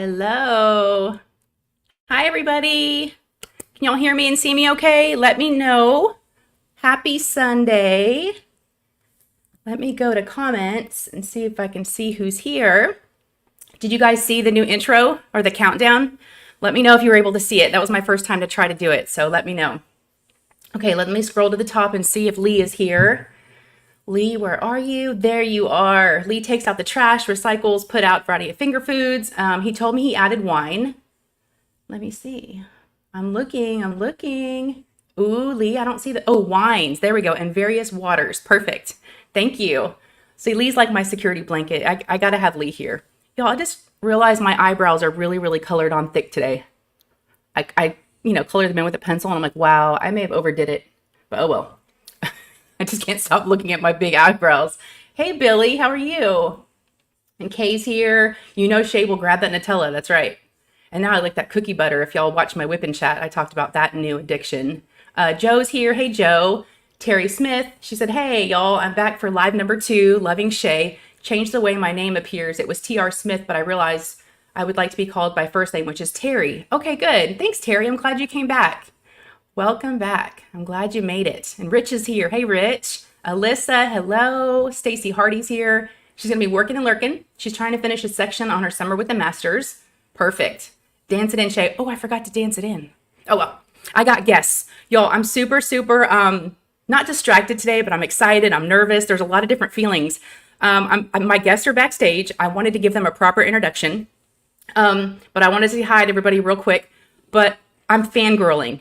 Hello. Hi, everybody. Can y'all hear me and see me okay? Let me know. Happy Sunday. Let me go to comments and see if I can see who's here. Did you guys see the new intro or the countdown? Let me know if you were able to see it. That was my first time to try to do it, so let me know. Okay, let me scroll to the top and see if Lee is here. Lee, where are you? There you are. Lee takes out the trash, recycles, put out variety of finger foods. He told me he added wine. Let me see. I'm looking. Ooh, Lee, I don't see the, oh, wines. There we go. And various waters. Perfect. Thank you. See, Lee's like my security blanket. I gotta have Lee here. Y'all, I just realized my eyebrows are really, really colored on thick today. I colored them in with a pencil and I'm like, wow, I may have overdid it. But oh well. I just can't stop looking at my big eyebrows. Hey, Billy, how are you? And Kay's here. You know Shay will grab that Nutella. That's right. And now I like that cookie butter. If y'all watch my whip and chat, I talked about that new addiction. Joe's here. Hey, Joe. Terry Smith. She said, hey, y'all, I'm back for live number 2, Loving Shay. Changed the way my name appears. It was TR Smith, but I realized I would like to be called by first name, which is Terry. Okay, good. Thanks, Terry. I'm glad you came back. Welcome back. I'm glad you made it. And Rich is here. Hey, Rich. Alyssa, hello. Stacy Hardy's here. She's going to be working and lurking. She's trying to finish a section on her summer with the masters. Perfect. Dance it in, Shay. Oh, I forgot to dance it in. Oh, well, I got guests. Y'all, I'm super, not distracted today, but I'm excited. I'm nervous. There's a lot of different feelings. My guests are backstage. I wanted to give them a proper introduction. But I wanted to say hi to everybody real quick. But I'm fangirling.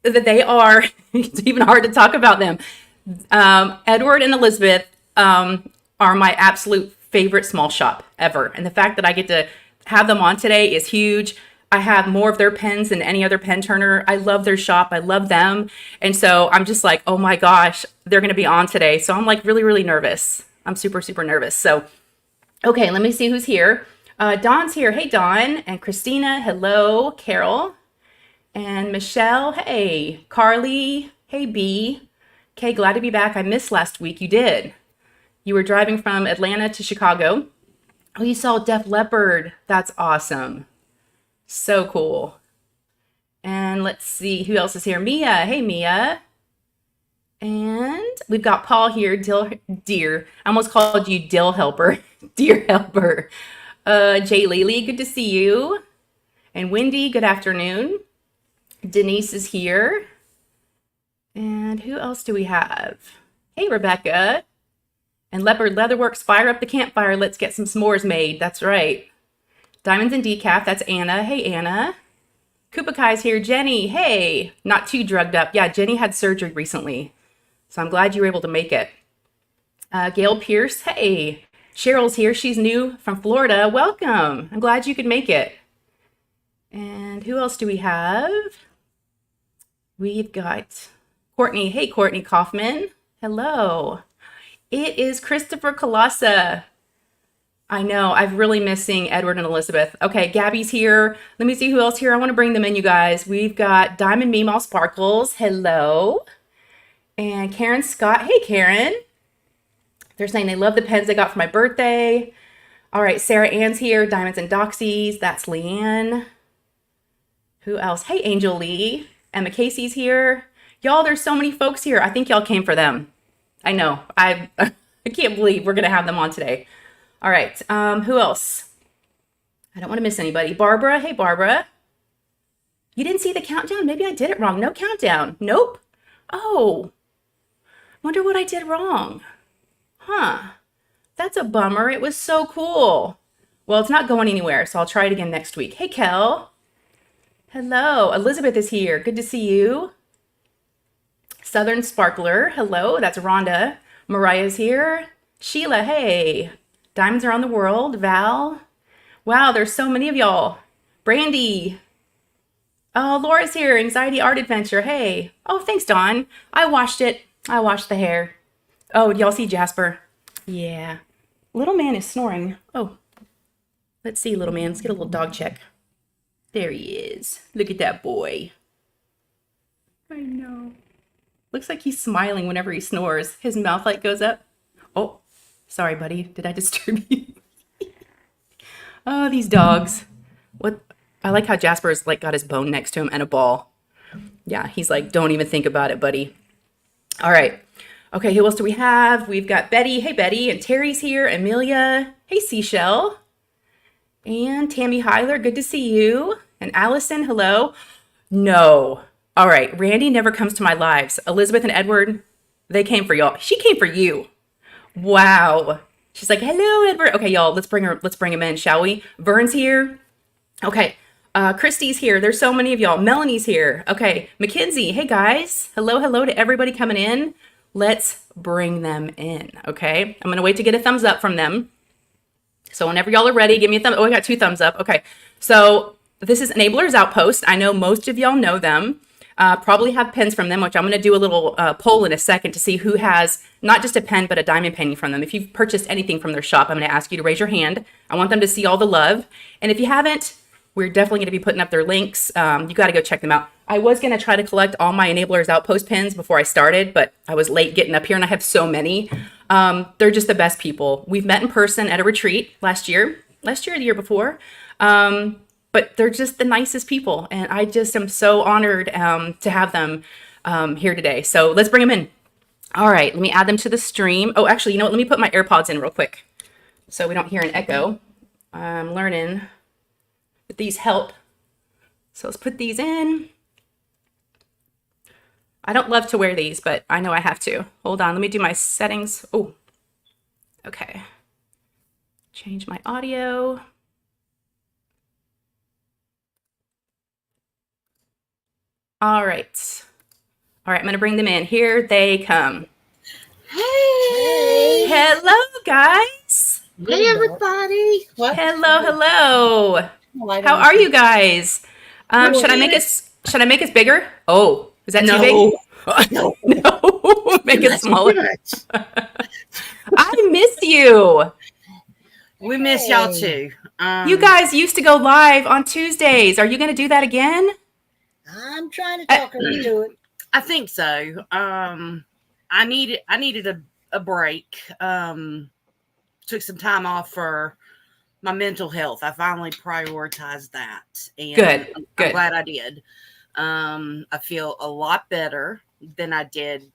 That they are, it's even hard to talk about them. Edward and Elizabeth are my absolute favorite small shop ever. And the fact that I get to have them on today is huge. I have more of their pens than any other pen turner. I love their shop. I love them. And so I'm just like, oh my gosh, they're going to be on today. So I'm like really, really nervous. I'm super nervous. So, okay, let me see who's here. Dawn's here. Hey, Dawn. And Christina. Hello. Carol. And Michelle, hey. Carly, hey, B. Okay, glad to be back. I missed last week. You did. You were driving from Atlanta to Chicago. Oh, you saw Def Leppard. That's awesome. So cool. And let's see who else is here. Mia, hey, Mia. And we've got Paul here, dear. I almost called you Dill Helper. Dear Helper. Jay Lely, good to see you. And Wendy, good afternoon. Denise is here. And who else do we have? Hey, Rebecca. And Leopard Leatherworks, fire up the campfire. Let's get some s'mores made. That's right. Diamonds and Decaf, that's Anna. Hey, Anna. Kupakai's here. Jenny, hey. Not too drugged up. Yeah, Jenny had surgery recently. So I'm glad you were able to make it. Gail Pierce, hey. Cheryl's here. She's new from Florida. Welcome. I'm glad you could make it. And who else do we have? We've got Courtney. Hey, Courtney Kaufman. Hello. It is Christopher Colassa. I know. I've really missed seeing Edward and Elizabeth. Okay, Gabby's here. Let me see who else here. I want to bring them in, you guys. We've got Diamond Meemaw Sparkles. Hello. And Karen Scott. Hey, Karen. They're saying they love the pens they got for my birthday. All right, Sarah Ann's here. Diamonds and Doxies. That's Leanne. Who else? Hey, Angel Lee. Emma Casey's here. Y'all, there's so many folks here. I think y'all came for them. I know. I can't believe we're going to have them on today. All right. Who else? I don't want to miss anybody. Barbara. Hey, Barbara. You didn't see the countdown? Maybe I did it wrong. No countdown. Nope. Oh. Wonder what I did wrong. Huh. That's a bummer. It was so cool. Well, it's not going anywhere, so I'll try it again next week. Hey, Kel. Hello, Elizabeth is here. Good to see you. Southern Sparkler, hello, that's Rhonda. Mariah's here. Sheila, hey. Diamonds Around the World, Val. Wow, there's so many of y'all. Brandy. Oh, Laura's here, Anxiety Art Adventure, hey. Oh, thanks, Dawn. I washed it. I washed the hair. Oh, y'all see Jasper? Yeah. Little man is snoring. Oh, let's see, little man. Let's get a little dog check. There he is. Look at that boy. I know. Looks like he's smiling whenever he snores. His mouth light goes up. Oh, sorry, buddy. Did I disturb you? Oh, these dogs. What? I like how Jasper's like got his bone next to him and a ball. Yeah, he's like, don't even think about it, buddy. All right. Okay, who else do we have? We've got Betty. Hey, Betty. And Terry's here. Amelia. Hey, Seashell. And Tammy Heiler. Good to see you. And Allison. Hello. No. All right. Randy never comes to my lives. Elizabeth and Edward, they came for y'all. She came for you. Wow. She's like, hello, Edward. Okay, y'all, let's bring him in, shall we? Vern's here. Okay. Christy's here. There's so many of y'all. Melanie's here. Okay. Mackenzie. Hey, guys. Hello to everybody coming in. Let's bring them in. Okay. I'm going to wait to get a thumbs up from them. So whenever y'all are ready, give me a thumb. Oh, I got 2 thumbs up. Okay. So this is Enablers Outpost. I know most of y'all know them. Probably have pens from them, which I'm going to do a little poll in a second to see who has not just a pen, but a diamond painting from them. If you've purchased anything from their shop, I'm going to ask you to raise your hand. I want them to see all the love. And if you haven't, we're definitely going to be putting up their links. You got to go check them out. I was going to try to collect all my Enablers Outpost pens before I started, but I was late getting up here and I have so many. They're just the best people. We've met in person at a retreat last year, or the year before. But they're just the nicest people. And I just am so honored to have them here today. So let's bring them in. All right, let me add them to the stream. Oh, actually, you know what? Let me put my AirPods in real quick so we don't hear an echo. I'm learning that these help. So let's put these in. I don't love to wear these, but I know I have to. Hold on, let me do my settings. Oh, okay. Change my audio. All right. All right, I'm going to bring them in. Here they come. Hey! Hello, guys. Hey, everybody. What? Hello. How are you guys? Should I make it bigger? Oh, is that too big? No. No. Make it smaller. I miss you. We miss y'all too. You guys used to go live on Tuesdays. Are you going to do that again? I'm trying to talk her into it. I think so. I needed a break. Took some time off for my mental health. I finally prioritized that. And Good. I'm glad I did. I feel a lot better than I did,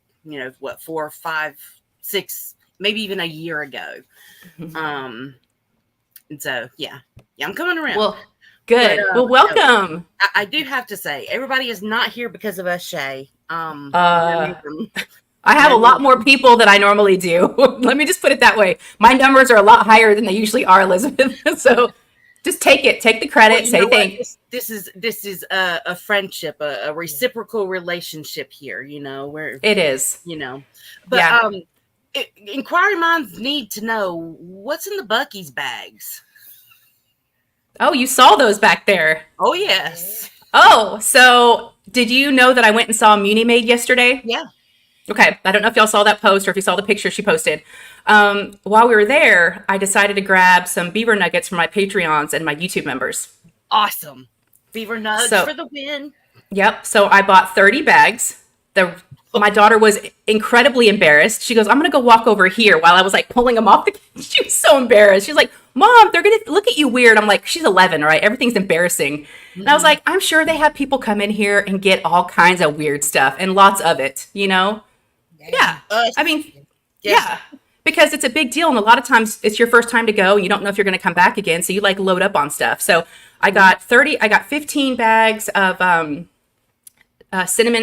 4, 5, 6, maybe even a year ago. And so, yeah, I'm coming around. Well, good. Well, welcome. I do have to say, everybody is not here because of us, Shay. I have a lot more people than I normally do. Let me just put it that way. My numbers are a lot higher than they usually are, Elizabeth. So just take the credit, say thanks. This is a friendship, a reciprocal relationship here, where it is, but yeah. Inquiring minds need to know what's in the Buc-ee's bags. Oh, you saw those back there. Oh, yes. Oh, so did you know that I went and saw Muni Maid yesterday? Yeah. Okay. I don't know if y'all saw that post or if you saw the picture she posted. While we were there, I decided to grab some Beaver nuggets for my Patreons and my YouTube members. Awesome. Beaver nuggets for the win. Yep. So I bought 30 bags. My daughter was incredibly embarrassed. She goes, I'm going to go walk over here while I was like pulling them off. She was so embarrassed. She's like, Mom, they're going to look at you weird. I'm like, she's 11, right? Everything's embarrassing. Mm-hmm. And I was like, I'm sure they have people come in here and get all kinds of weird stuff and lots of it, Yeah. I mean, yeah, because it's a big deal. And a lot of times it's your first time to go. You don't know if you're going to come back again. So you like load up on stuff. So I got 15 bags of,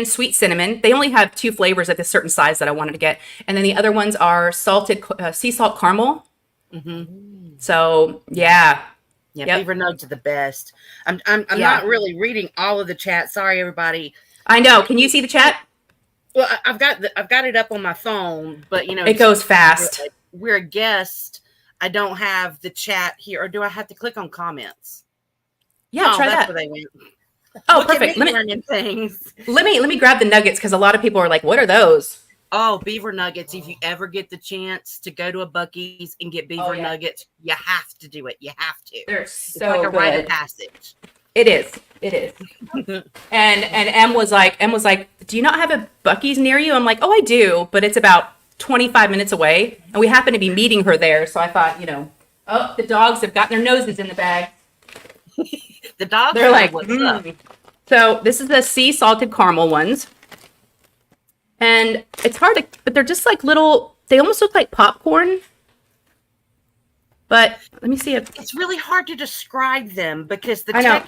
sweet cinnamon. They only have 2 flavors at this certain size that I wanted to get. And then the other ones are salted sea salt caramel. Mm-hmm. So, yeah. Yeah, yep. Beaver nugs are the best. I'm not really reading all of the chat. Sorry, everybody. I know. Can you see the chat? Well, I've got it up on my phone, but it goes fast. We're a guest. I don't have the chat here, or do I have to click on comments? Yeah, try that's that. Where they went. Oh, perfect. Let me grab the nuggets because a lot of people are like, "What are those?" Oh, Beaver nuggets! If you ever get the chance to go to a Buc-ee's and get Beaver nuggets, you have to do it. You have to. They're it's like a rite of passage. It is. and Em was like, "Do you not have a Buc-ee's near you?" I'm like, "Oh, I do, but it's about 25 minutes away." And we happen to be meeting her there, so I thought, Oh, the dogs have got their noses in the bag. The dogs They're know like, what's up. So this is the sea salted caramel ones. And it's hard to, but they're just like little, they almost look like popcorn. But let me see if It's really hard to describe them because the I know.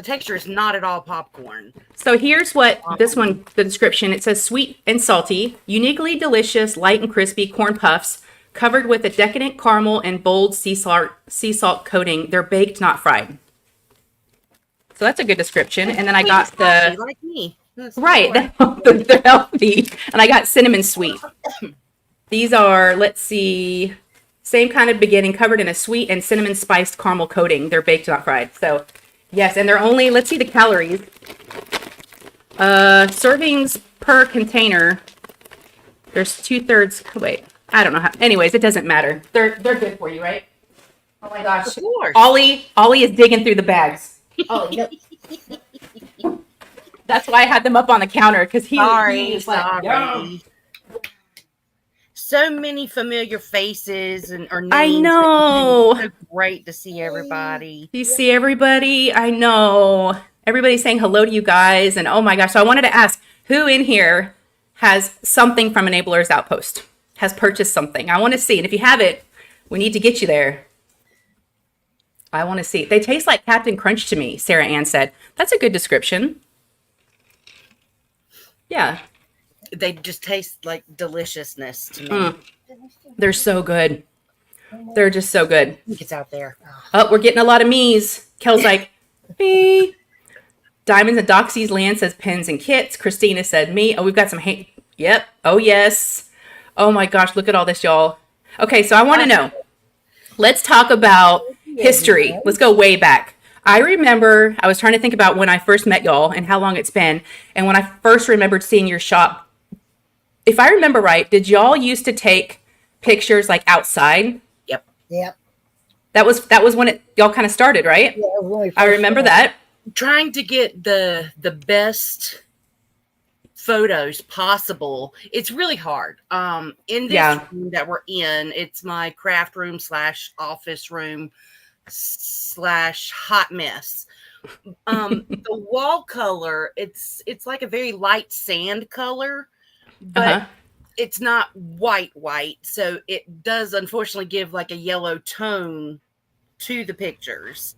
texture is not at all popcorn. So here's what this one, the description, it says sweet and salty, uniquely delicious, light and crispy corn puffs covered with a decadent caramel and bold sea salt coating. They're baked, not fried. So that's a good description. And then I got the, like me. right, they're healthy. And I got cinnamon sweet. These are, let's see, same kind of beginning, covered in a sweet and cinnamon spiced caramel coating. They're baked, not fried. So yes, and they're only, let's see the calories. Servings per container. There's 2/3. Wait, I don't know how. Anyways, it doesn't matter. They're good for you, right? Oh my gosh. Of course. Ollie is digging through the bags. Oh, yep. That's why I had them up on the counter because he was like, sorry. So many familiar faces or names. I know. It's so great to see everybody. Do you see everybody? I know. Everybody's saying hello to you guys. And oh my gosh. So I wanted to ask who in here has something from Enablers Outpost, has purchased something. I want to see. And if you have it, we need to get you there. I want to see. They taste like Captain Crunch to me, Sarah Ann said. That's a good description. Yeah. They just taste like deliciousness to me. They're so good. They're just so good. I think it's out there. Oh, we're getting a lot of me's. Kel's like, me. Diamonds and Doxy's Land says pins and kits. Christina said me. Oh, we've got some hate. Yep. Oh, yes. Oh my gosh. Look at all this, y'all. Okay. So I want to know. Let's talk about history. Let's go way back. I remember, I was trying to think about when I first met y'all and how long it's been. And when I first remembered seeing your shop, if I remember right, did y'all used to take pictures like outside? Yep. That was when y'all kind of started, right? Yeah, when we I first remember started. that. Trying to get the best photos possible. It's really hard. In this room that we're in, it's my craft room / office room / hot mess. The wall color, it's like a very light sand color, but it's not white, so it does unfortunately give like a yellow tone to the pictures.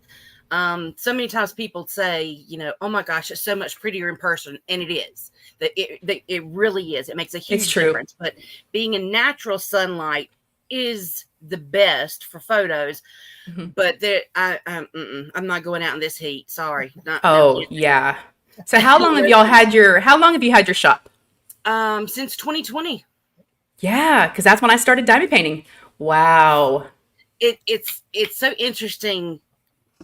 So many times people say, you know, oh my gosh, it's so much prettier in person, and it is. It really is. It makes a huge difference. But being in natural sunlight is the best for photos. But I'm not going out in this heat. Sorry. Yeah. So how long have you had your shop? Since 2020. Yeah, because that's when I started diamond painting. Wow. It's so interesting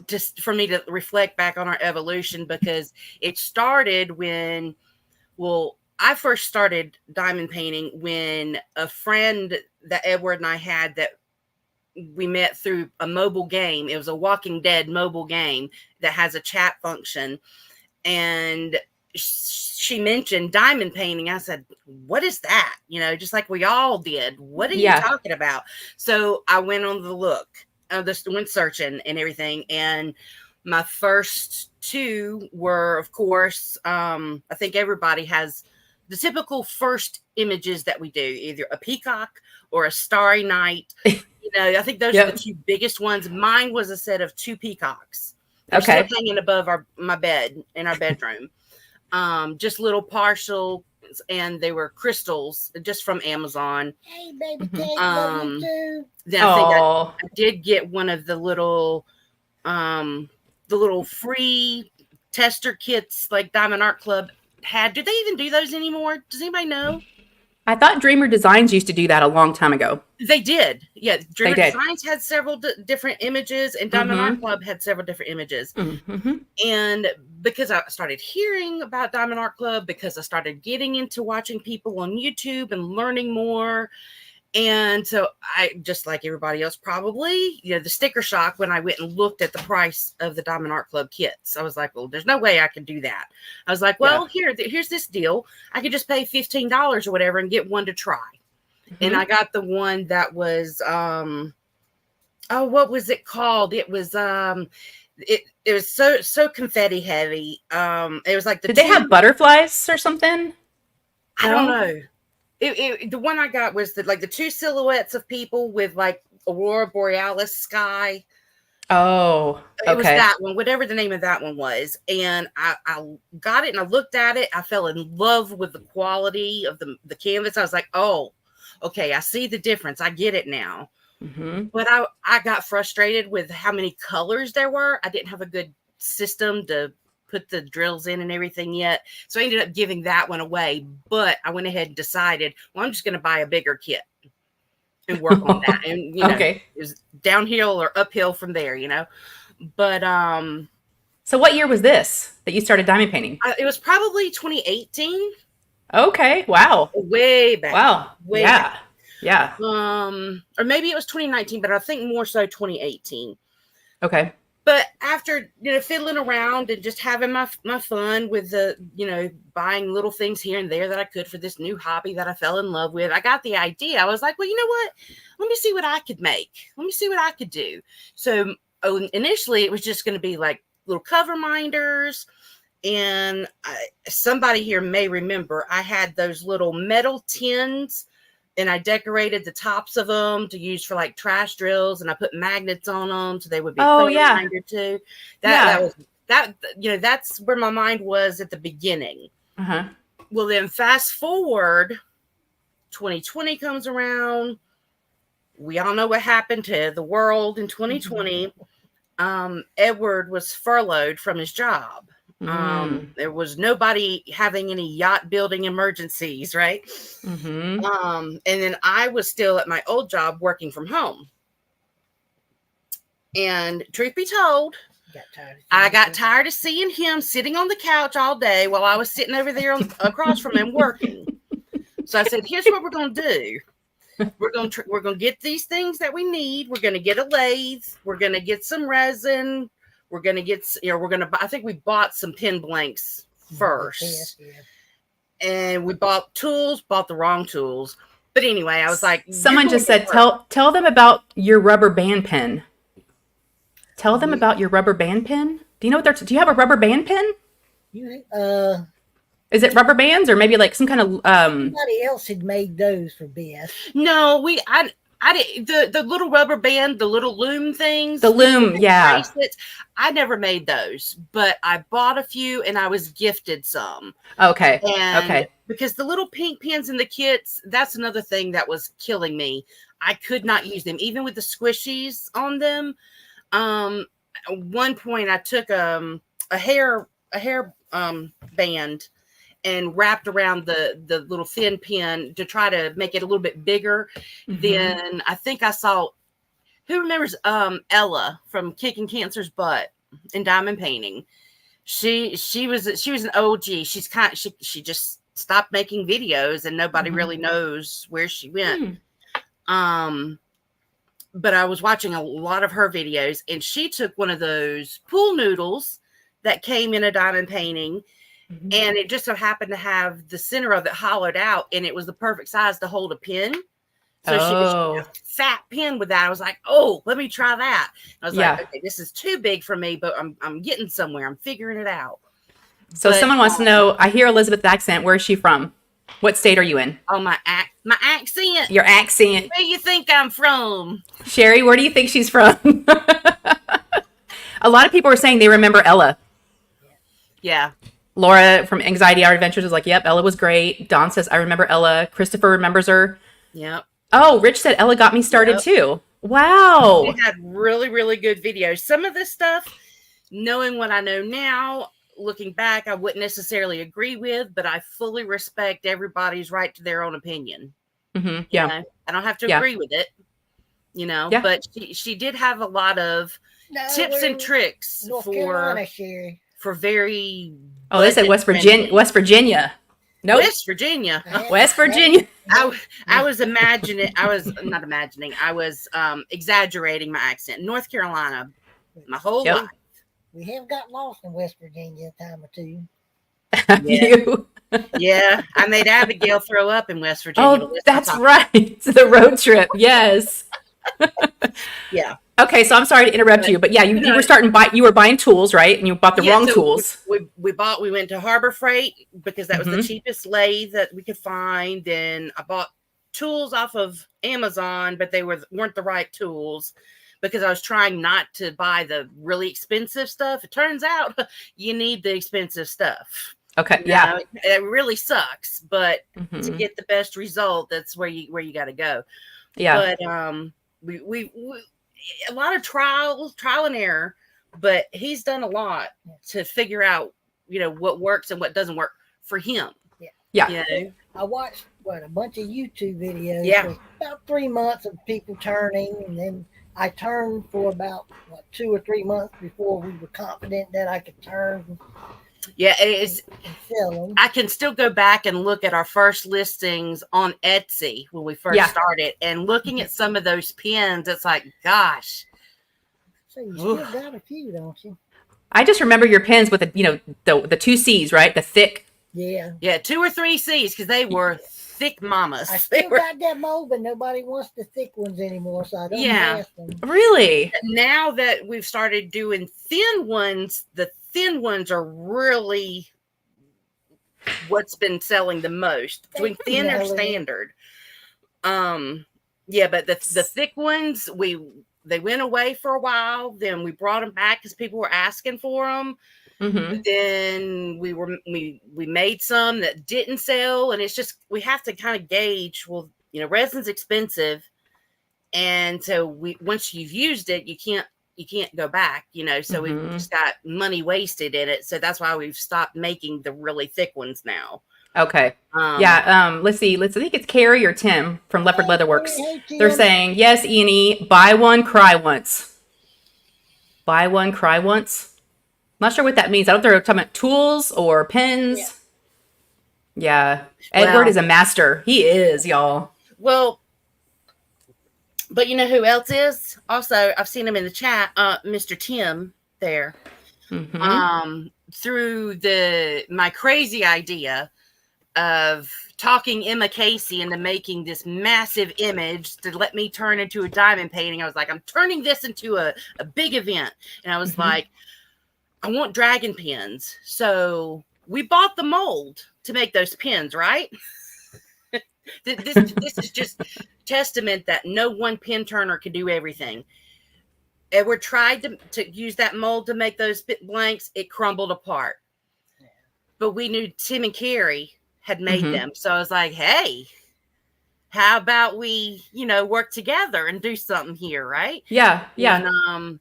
just for me to reflect back on our evolution, because it started when, I first started diamond painting when a friend that Edward and I had that we met through a mobile game. It was a Walking Dead mobile game that has a chat function. And she mentioned diamond painting. I said, what is that? You know, just like we all did. What are you talking about? So I went on the look, went searching and everything. And my first two were, of course, I think everybody has the typical first images that we do, either a peacock or a starry night. You know, I think those are the two biggest ones. Mine was a set of 2 peacocks. They're still hanging above my bed in our bedroom. Just little partial, and they were crystals just from Amazon. Hey, baby cake, love you too. Then I think I did get one of the little free tester kits like Diamond Art Club had. Do they even do those anymore? Does anybody know? I thought Dreamer Designs used to do that a long time ago. They did. Yeah. Dreamer Designs had several different images, and Diamond Art Club had several different images. And because I started hearing about Diamond Art Club, because I started getting into watching people on YouTube and learning more. And so I, just like everybody else, probably, you know, the sticker shock when I went and looked at the price of the Diamond Art Club kits. I was like, well, there's no way I can do that. I was like, well, here's this deal. I could just pay $15 or whatever and get one to try. And I got the one that was Oh, what was it called? It was it was so confetti heavy. It was like the Did they two. have butterflies or something? I don't No? know. The one I got was the two silhouettes of people with like aurora borealis sky. Oh, It was okay. that one, whatever the name of that one was. And I got it and I looked at it. I fell in love with the quality of the canvas. I was like, oh, okay, I see the difference. I get it now. Mm-hmm. But I got frustrated with how many colors there were. I didn't have a good system to put the drills in and everything yet. So I ended up giving that one away. But I went ahead and decided, well, I'm just going to buy a bigger kit and work on that. And, Okay. it was downhill or uphill from there, But So what year was this that you started diamond painting? it was probably 2018, Okay. Wow. way back, Wow. way back. Yeah. Yeah. Or maybe it was 2019, but I think more so 2018. Okay. But after fiddling around and just having my fun with the buying little things here and there that I could for this new hobby that I fell in love with, I got the idea. I was like, well, you know what? Let me see what I could make. Let me see what I could do. So initially, it was just going to be like little cover minders. And somebody here may remember I had those little metal tins and I decorated the tops of them to use for like trash drills, and I put magnets on them so they would be a Oh, color yeah. reminder too. Yeah. That was that's where my mind was at the beginning. Uh-huh. Well, then fast forward, 2020 comes around. We all know what happened to the world in 2020. Edward was furloughed from his job. There was nobody having any yacht building emergencies, right? Mm-hmm. And then I was still at my old job working from home. And truth be told, I got tired of seeing him sitting on the couch all day while I was sitting over there across from him working. So I said, here's what we're going to do. We're going to get these things that we need. We're going to get a lathe. We're going to get some resin. We're going to get, I think we bought some pin blanks first. Yeah. And we bought the wrong tools. But anyway, I was like, someone just said, tell them about your rubber band pen. Tell them about your rubber band pen. Do you know what do you have a rubber band pen? Is it rubber bands or maybe like some kind of Somebody else had made those for Beth. No, I did the little rubber band, the little loom things. The loom, yeah. Bracelets. I never made those, but I bought a few and I was gifted some. Okay. And Okay. because the little pink pins in the kits, that's another thing that was killing me. I could not use them, even with the squishies on them. At one point I took a hair band and wrapped around the little thin pin to try to make it a little bit bigger. Mm-hmm. Then I think I saw, who remembers Ella from Kicking Cancer's Butt in diamond painting? She was an OG. She just stopped making videos and nobody really knows where she went. But I was watching a lot of her videos and she took one of those pool noodles that came in a diamond painting. And it just so happened to have the center of it hollowed out, and it was the perfect size to hold a pin. So she was a fat pin with that. I was like, oh, let me try that. I was like, okay, this is too big for me, but I'm getting somewhere. I'm figuring it out. So someone wants to know, I hear Elizabeth's accent. Where is she from? What state are you in? Oh, my accent. Your accent. Where do you think I'm from? Sherry, where do you think she's from? A lot of people are saying they remember Ella. Yeah. Laura from Anxiety Hour Adventures is like, yep, Ella was great. Dawn says, I remember Ella. Christopher remembers her. Yep. Oh, Rich said Ella got me started too. Wow. She had really, really good videos. Some of this stuff, knowing what I know now, looking back, I wouldn't necessarily agree with, but I fully respect everybody's right to their own opinion. Mm-hmm. Yeah. You know? I don't have to agree with it, Yeah. but she did have a lot of tips and tricks North Carolina, Sherry. for very. Oh, they said West Virginia. West Virginia. Nope. West Virginia. West Virginia. I was imagining. I was not imagining. I was exaggerating my accent. North Carolina, my whole life. We have got lost in West Virginia a time or two. Yeah, I made Abigail throw up in West Virginia. Oh, that's right. The road trip. Yes. Yeah. Okay, so I'm sorry to interrupt But you, but yeah, you no, were you were buying tools, right? And you bought the yeah, wrong so tools. we went to Harbor Freight because that was the Mm-hmm. cheapest lathe that we could find. Then I bought tools off of Amazon, but they weren't the right tools because I was trying not to buy the really expensive stuff. It turns out you need the expensive stuff. Okay, You yeah. know, it really sucks, but to Mm-hmm. get the best result, that's where you got to go. Yeah. But we a lot of trial and error, but he's done a lot to figure out, what works and what doesn't work for him. Yeah. Yeah. You know? I watched a bunch of YouTube videos Yeah. for about 3 months of people turning, and then I turned for about 2 or 3 months before we were confident that I could turn Yeah, it's and sell them. I can still go back and look at our first listings on Etsy when we first Yeah. started, and looking at some of those pins, it's like, gosh. So you still Oof. got a few, don't you? I just remember your pens with the two C's, right? The thick. Yeah. Yeah, 2 or 3 C's because they were thick mamas. I They still were, got that mold, but nobody wants the thick ones anymore, so I don't Yeah. pass them. Really? now that we've started doing thin ones, the thin ones are really what's been selling the most between thin or standard. Yeah, but the thick ones, they went away for a while. Then we brought them back because people were asking for them. Mm-hmm. Then we made some that didn't sell, and it's just we have to kind of gauge. Well, resin's expensive, and so once you've used it, you can't go back. So we've just got money wasted in it. So that's why we've stopped making the really thick ones now. Okay. Yeah. Let's see. I think it's Carrie or Tim from Leopard Leatherworks. Hey, Tim. They're saying, yes, Eni, buy one, cry once. Buy one, cry once. Not sure what that means. I don't know if they're talking about tools or pens. Yeah. Edward Well- is a master. He is, y'all. Well, but you know who else is? Also, I've seen him in the chat, Mr. Tim there. Mm-hmm. Through my crazy idea of talking Emma Casey into making this massive image to let me turn into a diamond painting. I was like, I'm turning this into a big event. And I was like, I want dragon pins. So we bought the mold to make those pins, right? This is just testament that no one pin turner can do everything. Edward tried to use that mold to make those blanks. It crumbled apart. But we knew Tim and Carrie had made them. So I was like, hey, how about we, work together and do something here, right? Yeah. Yeah. And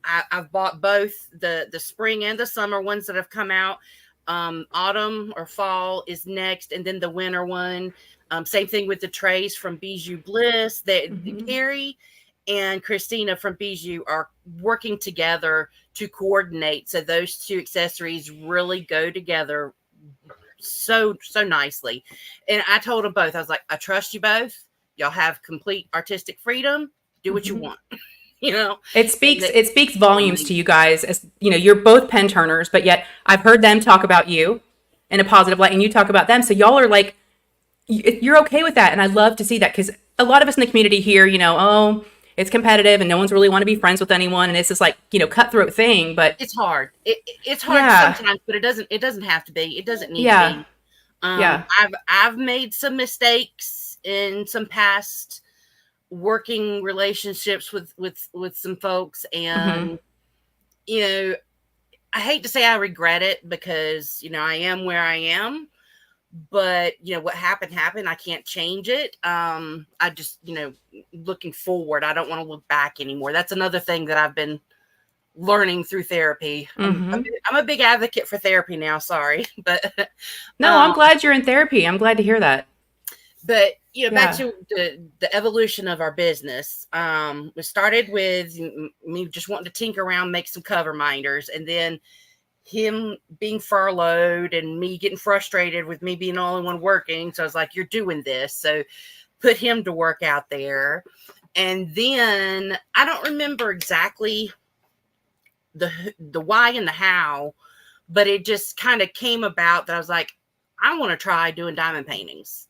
I've bought both the spring and the summer ones that have come out. Autumn or fall is next, and then the winter one. Same thing with the trays from Bijou Bliss. That Carrie and Christina from Bijou are working together to coordinate, so those two accessories really go together so nicely. And I told them both, I was like, I trust you both. Y'all have complete artistic freedom. Do what you want. It speaks volumes to you guys, as you're both pen turners, but yet I've heard them talk about you in a positive light, and you talk about them. So y'all are like, you're okay with that, and I love to see that, because a lot of us in the community here, oh, it's competitive and no one's really want to be friends with anyone, and it's this like cutthroat thing. But it's hard. It's hard sometimes, but it doesn't have to be. It doesn't need to be. I've made some mistakes in some past working relationships with some folks, and I hate to say I regret it, because I am where I am, but what happened. I can't change it. I just looking forward, I don't want to look back anymore. That's another thing that I've been learning through therapy. I'm a big advocate for therapy now, sorry, but no, I'm glad you're in therapy. I'm glad to hear that. But back to the evolution of our business. We started with me just wanting to tinker around, make some cover minders, and then him being furloughed and me getting frustrated with me being the only one working. So I was like, you're doing this. So put him to work out there. And then I don't remember exactly the why and the how, but it just kind of came about that I was like, I want to try doing diamond paintings.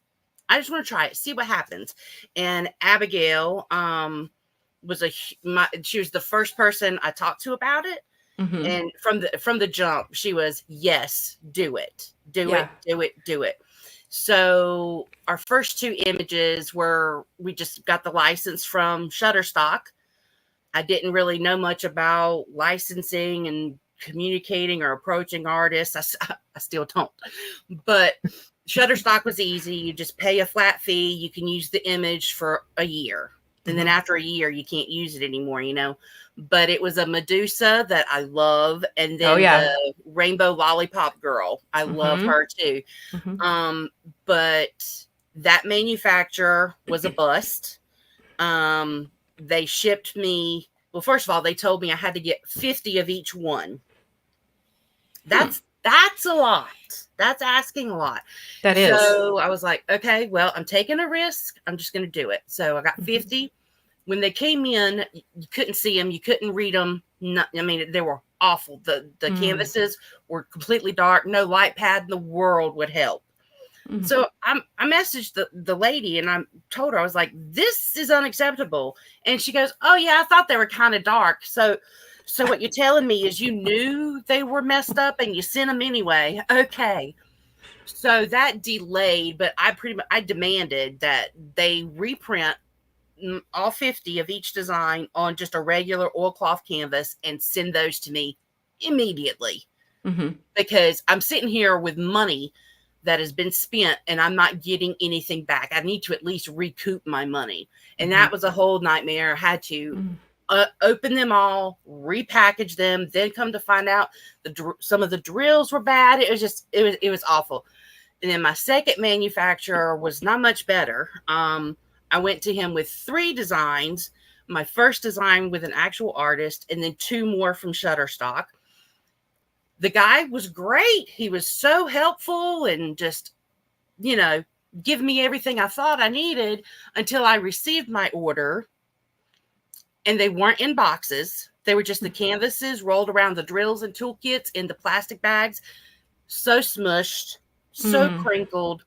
I just want to try it, see what happens. And Abigail she was the first person I talked to about it. Mm-hmm. And from the jump, she was, yes, do it. Yeah. Do it. So our first two images were, we just got the license from Shutterstock. I didn't really know much about licensing and communicating or approaching artists. I still don't. But Shutterstock was easy. You just pay a flat fee. You can use the image for a year. And then after a year, you can't use it anymore, you know. But it was a Medusa that I love. And then the Rainbow Lollipop Girl. I love her too. Mm-hmm. But that manufacturer was a bust. They shipped me, well, first of all, they told me I had to get 50 of each one. That's a lot. That's asking a lot. That is. So I was like, okay, well, I'm taking a risk. I'm just going to do it. So I got 50. When they came in, you couldn't see them. You couldn't read them. I mean, they were awful. The canvases were completely dark. No light pad in the world would help. Mm-hmm. So I messaged the lady and I told her, I was like, this is unacceptable. And she goes, oh yeah, I thought they were kind of dark. So what you're telling me is you knew they were messed up and you sent them anyway. Okay. So that delayed, but I demanded that they reprint all 50 of each design on just a regular oilcloth canvas and send those to me immediately. Mm-hmm. Because I'm sitting here with money that has been spent and I'm not getting anything back. I need to at least recoup my money. And that was a whole nightmare. I had to open them all, repackage them, then come to find out some of the drills were bad. It was awful. And then my second manufacturer was not much better. I went to him with 3 designs. My first design with an actual artist and then 2 more from Shutterstock. The guy was great. He was so helpful and just, you know, give me everything I thought I needed until I received my order. And they weren't in boxes. They were just the canvases rolled around the drills and toolkits in the plastic bags. So smushed, so crinkled.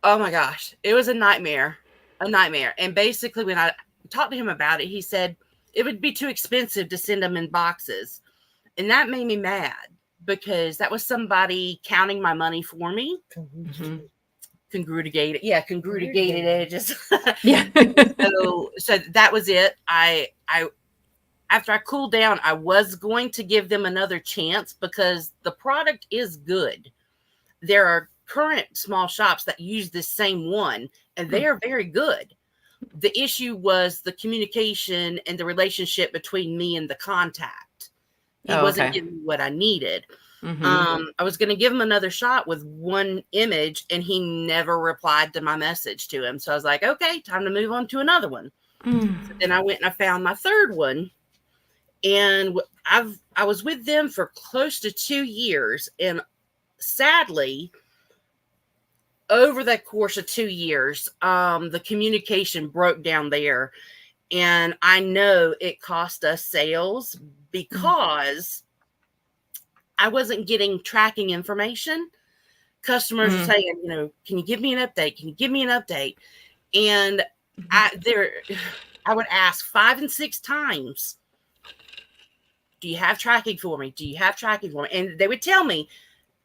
Oh my gosh. It was a nightmare. And basically when I talked to him about it, he said it would be too expensive to send them in boxes. And that made me mad because that was somebody counting my money for me. Congrugated. Yeah, congrugated edges. Yeah. so that was it. I after I cooled down, I was going to give them another chance because the product is good. There are current small shops that use this same one, and they are very good. The issue was the communication and the relationship between me and the contact. He wasn't giving me what I needed. I was going to give him another shot with one image, and he never replied to my message to him. So I was like, okay, time to move on to another one. So then I went and I found my third one, and I was with them for close to 2 years, and sadly, over the course of 2 years, the communication broke down there, and I know it cost us sales because I wasn't getting tracking information. Customers are saying, you know, can you give me an update? Can you give me an update? And I would ask 5 and 6 times, do you have tracking for me? Do you have tracking for me? And they would tell me,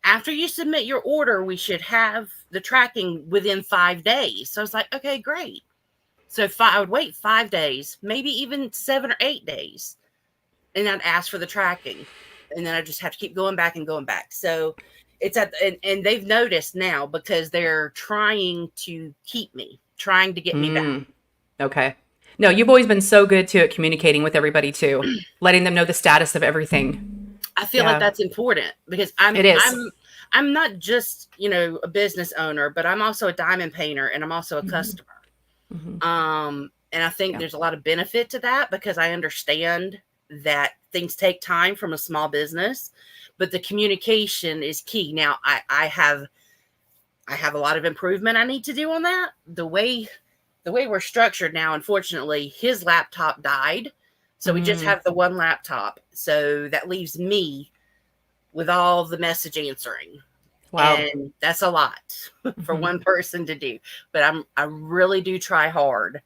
after you submit your order, we should have the tracking within 5 days. So I was like, okay, great. So I would wait 5 days, maybe even 7 or 8 days. And I'd ask for the tracking. And then I just have to keep going back and going back. So it's and they've noticed now because they're trying to keep me, trying to get me back. Okay. No, you've always been so good too at communicating with everybody too, letting them know the status of everything. I feel like that's important because I'm not just, you know, a business owner, but I'm also a diamond painter and I'm also a customer. And I think there's a lot of benefit to that because I understand that things take time from a small business, but the communication is key. Now I have a lot of improvement I need to do on that. The way we're structured now, unfortunately, his laptop died. So we just have the one laptop. So that leaves me with all the message answering. Wow. And that's a lot for one person to do. But I really do try hard.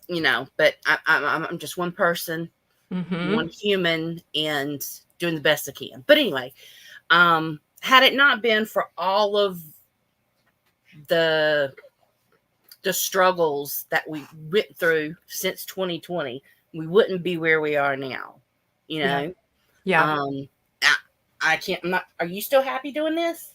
but I'm just one person, one human, and doing the best I can. But anyway, had it not been for all of the struggles that we went through since 2020, we wouldn't be where we are now. Yeah. I can't. I'm not. Are you still happy doing this?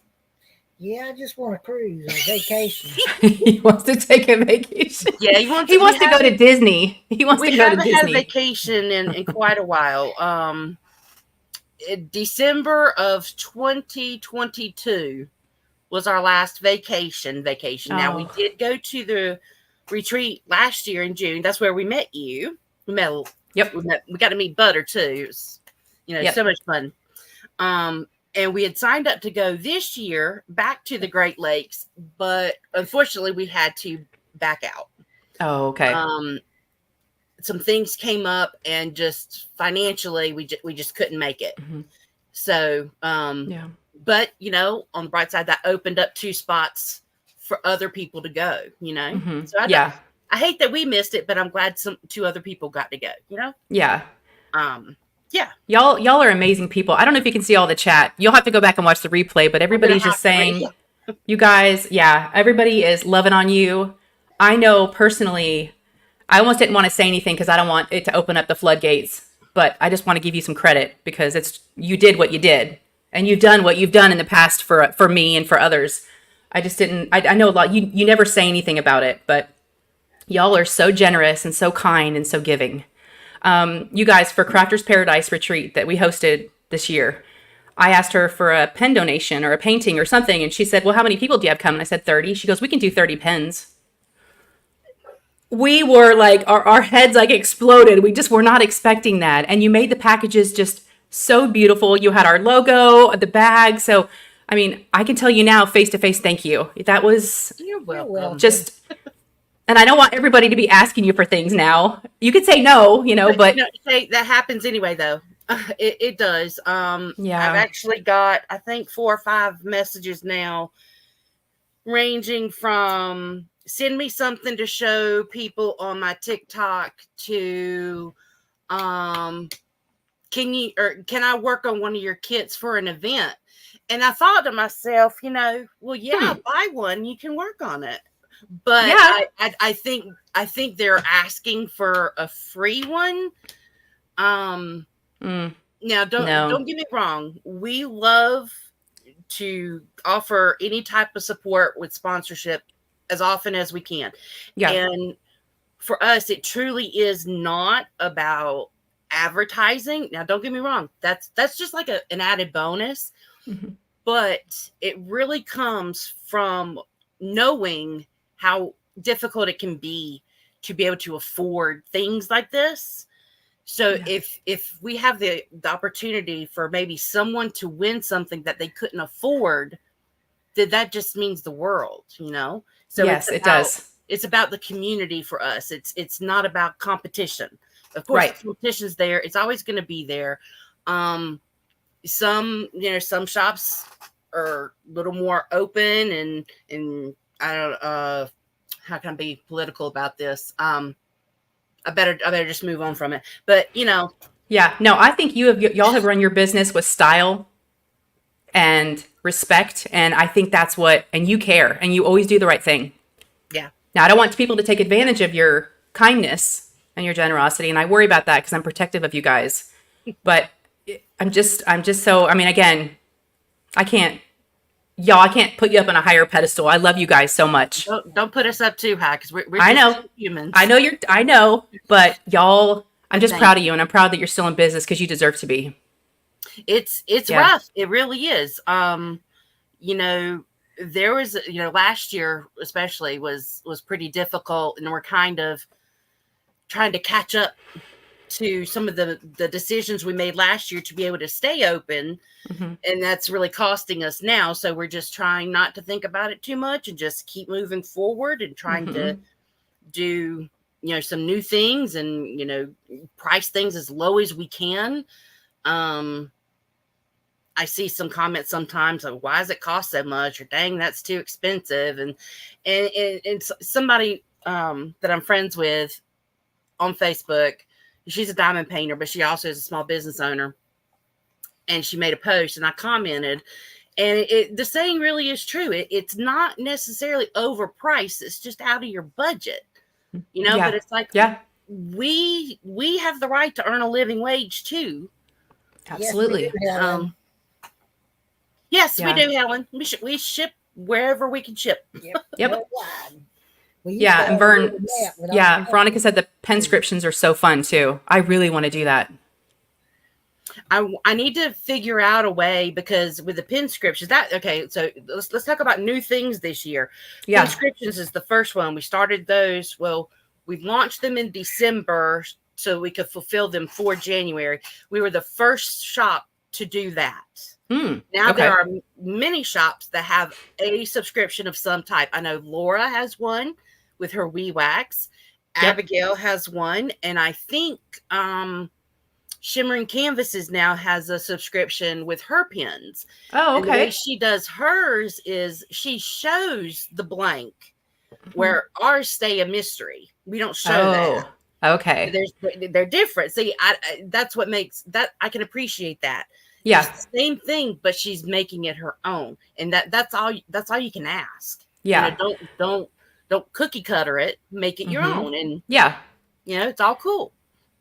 Yeah, I just want a cruise or vacation. He wants to take a vacation. Yeah, He wants to go to Disney. He wants to We go to haven't had a Disney. vacation in quite a while. In December of 2022 was our last vacation. Now we did go to the retreat last year in June. That's where we met you. We got to meet Butter too. It was, so much fun. And we had signed up to go this year back to the Great Lakes, but unfortunately we had to back out. Oh, okay. Some things came up, and just financially we just couldn't make it. So, but on the bright side, that opened up 2 spots for other people to go. So I hate that we missed it, but I'm glad 2 other people got to go. Yeah. Yeah. Y'all are amazing people. I don't know if you can see all the chat. You'll have to go back and watch the replay, but everybody's just saying, you guys, everybody is loving on you. I know personally, I almost didn't want to say anything because I don't want it to open up the floodgates, but I just want to give you some credit because you did what you did, and you've done what you've done in the past for me and for others. I just didn't, I know a lot, you never say anything about it, but y'all are so generous and so kind and so giving. You guys, for Crafter's Paradise retreat that we hosted this year, I asked her for a pen donation or a painting or something. And she said, well, how many people do you have coming? I said, 30. She goes, we can do 30 pens. We were like, our heads like exploded. We just were not expecting that. And you made the packages just so beautiful. You had our logo, the bag. So, I mean, I can tell you now, face to face, thank you. That was You're welcome. just... And I don't want everybody to be asking you for things now. You could say no, but Say that happens anyway, though. It does. I've actually got, I think, 4 or 5 messages now, ranging from send me something to show people on my TikTok to, can I work on one of your kits for an event? And I thought to myself, buy one, you can work on it. But I think they're asking for a free one. Now don't get me wrong. We love to offer any type of support with sponsorship as often as we can. Yeah. And for us, it truly is not about advertising. Now, don't get me wrong. That's just like an added bonus. But it really comes from knowing how difficult it can be to be able to afford things like this. So if we have the opportunity for maybe someone to win something that they couldn't afford, then that just means the world, So yes, it does. It's about the community for us. It's not about competition. Of course, competition's there. It's always going to be there. Some shops are a little more open and I don't how can I be political about this? I better just move on from it. But I think y'all have run your business with style and respect, and I think that's and you care, and you always do the right thing. Yeah. Now I don't want people to take advantage of your kindness and your generosity, and I worry about that because I'm protective of you guys. But I'm just so, again, I can't put you up on a higher pedestal. I love you guys so much. Don't put us up too high because we're I know just humans. I know, but y'all, I'm just proud of you, and I'm proud that you're still in business because you deserve to be. It's rough. It really is. There was, last year especially was pretty difficult, and we're kind of trying to catch up to some of the decisions we made last year to be able to stay open. And that's really costing us now. So we're just trying not to think about it too much and just keep moving forward and trying to do, some new things and, price things as low as we can. I see some comments sometimes like, why does it cost so much? Or dang, that's too expensive. And somebody that I'm friends with on Facebook. She's a diamond painter, but she also is a small business owner. And she made a post, and I commented. And the saying really is true. It's not necessarily overpriced. It's just out of your budget, Yeah. But it's like, we have the right to earn a living wage too. Absolutely. Yes, we do, Helen. We ship wherever we can ship. Yep. And Veronica said the penscriptions are so fun too. I really want to do that. I need to figure out a way, because with the penscriptions, so let's talk about new things this year. Yeah. Penscriptions is the first one. We started those. Well, we launched them in December so we could fulfill them for January. We were the first shop to do that. Now there are many shops that have a subscription of some type. I know Laura has one with her Wee Wax. Abigail has one, and I think Shimmering Canvases now has a subscription with her pens. Oh, okay. And the way she does hers is she shows the blank, where ours stay a mystery. We don't show that. Okay. They're different. See, that's what makes that. I can appreciate that. Yeah. It's the same thing, but she's making it her own, and that's all you can ask. Yeah. Don't cookie cutter it. Make it your own, and it's all cool.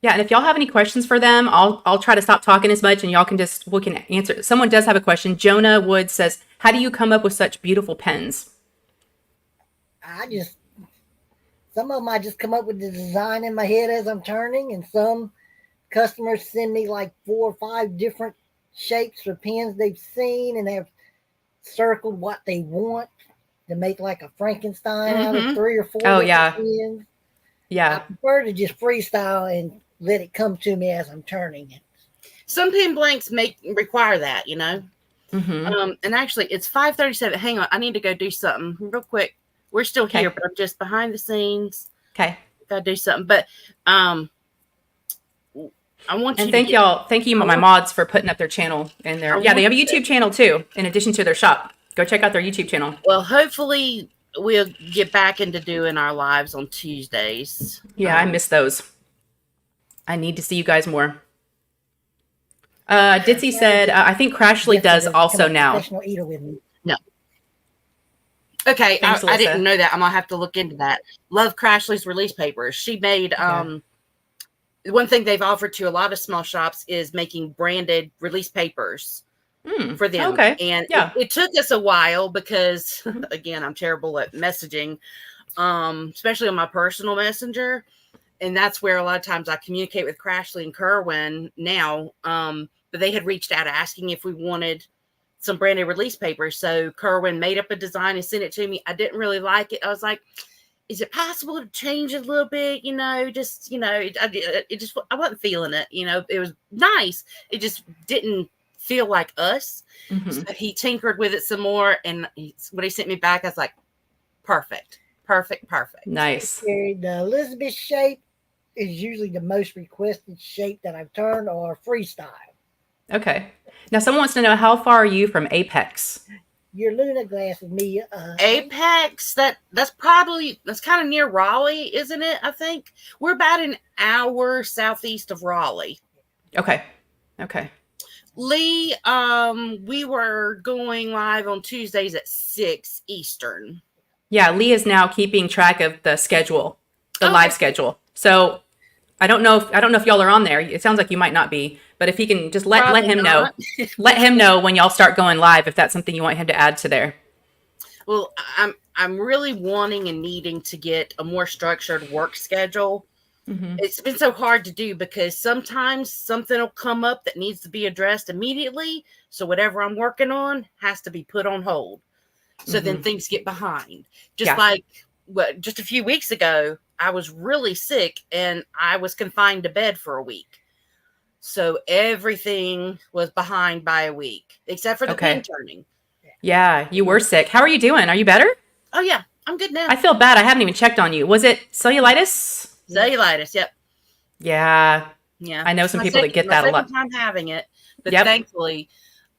Yeah, and if y'all have any questions for them, I'll try to stop talking as much, and y'all can we can answer. Someone does have a question. Jonah Wood says, "How do you come up with such beautiful pens?" Some of them I just come up with the design in my head as I'm turning, and some customers send me like 4 or 5 different shapes or pens they've seen, and they've circled what they want to make like a Frankenstein out of 3 or 4 pens. Yeah. I prefer to just freestyle and let it come to me as I'm turning it. Some pen blanks require that, And actually, it's 5:37. Hang on, I need to go do something real quick. We're still here, but I'm just behind the scenes. Okay. Gotta do something, but I want you. And thank you, my mods, for putting up their channel and their. Yeah, they have a YouTube channel too, in addition to their shop. Go check out their YouTube channel. Well, hopefully we'll get back into doing our lives on Tuesdays. Yeah, I miss those. I need to see you guys more. Ditzy said, I think Crashly does also now. No. Okay, Thanks, I didn't know that. I'm going to have to look into that. Love Crashly's release papers. She made, one thing they've offered to a lot of small shops is making branded release papers for them. Okay. And it took us a while because, again, I'm terrible at messaging, especially on my personal messenger. And that's where a lot of times I communicate with Crashly and Kerwin now. But they had reached out asking if we wanted some branded release papers. So Kerwin made up a design and sent it to me. I didn't really like it. I was like, is it possible to change it a little bit? I wasn't feeling it. It was nice. It just didn't feel like us. So he tinkered with it some more. And when he sent me back, I was like, perfect. Nice. The Elizabeth shape is usually the most requested shape that I've turned, or freestyle. Okay. Now, someone wants to know, how far are you from Apex? Your Luna glass is me. Apex, that's kind of near Raleigh, isn't it? I think we're about an hour southeast of Raleigh. Okay. Lee, we were going live on Tuesdays at 6 Eastern. Yeah, Lee is now keeping track of the schedule, the live schedule. So I don't know if y'all are on there. It sounds like you might not be, but if he can just let him know, let him know when y'all start going live, if that's something you want him to add to there. Well, I'm really wanting and needing to get a more structured work schedule. It's been so hard to do because sometimes something will come up that needs to be addressed immediately. So whatever I'm working on has to be put on hold. So then things get behind. Like just a few weeks ago, I was really sick and I was confined to bed for a week. So everything was behind by a week, except for the pen turning. Yeah, you were sick. How are you doing? Are you better? Oh, yeah. I'm good now. I feel bad. I haven't even checked on you. Was it cellulitis? Cellulitis, yep. Yeah. I know some people that get that a lot. I'm having it, but thankfully,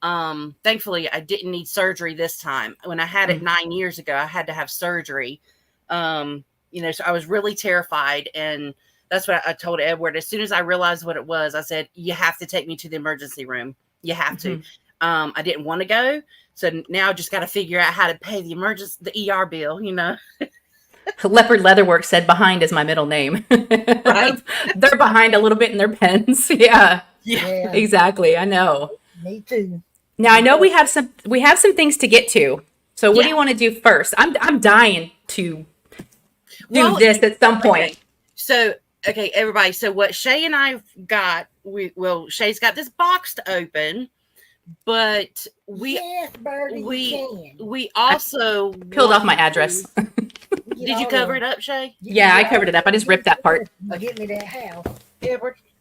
I didn't need surgery this time. When I had it 9 years ago, I had to have surgery. So I was really terrified, and That's what I told Edward. As soon as I realized what it was, I said, you have to take me to the emergency room. You have to. I didn't want to go. So now I just got to figure out how to pay the ER bill, you know? Leopard Leatherworks said behind is my middle name. Right. They're behind a little bit in their pens. Yeah, Yeah, exactly. I know. me too. Now I know we have some things to get to. So what do Yeah. you want to do first? I'm dying to do Well, this at some point. Okay. So, okay, everybody. So what Shay and I got, Shay's got this box to open, but Yes, Birdie, we you can. we also Peeled off my address. Did you cover it up, Shay? Yeah, I covered it up. I just ripped that part. You get me that house. Yeah,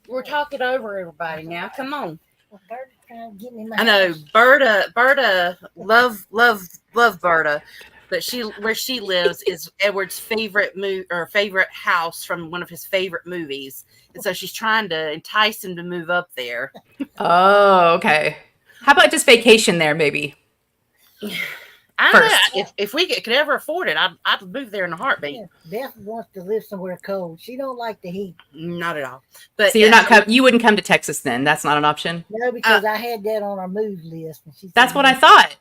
we're talking over everybody now. Come on. Well, Birdie's trying to get me my I know house. Berta, love Berta, but where she lives is Edward's favorite favorite house from one of his favorite movies, and so she's trying to entice him to move up there. Oh, okay. How about just vacation there, maybe? I don't First. know if we could ever afford it. I'd move there in a heartbeat. Yeah, Beth wants to live somewhere cold. She don't like the heat. Not at all. But So you're not you wouldn't come to Texas then. That's not an option. No, because I had that on our move list. And she said, That's what I thought.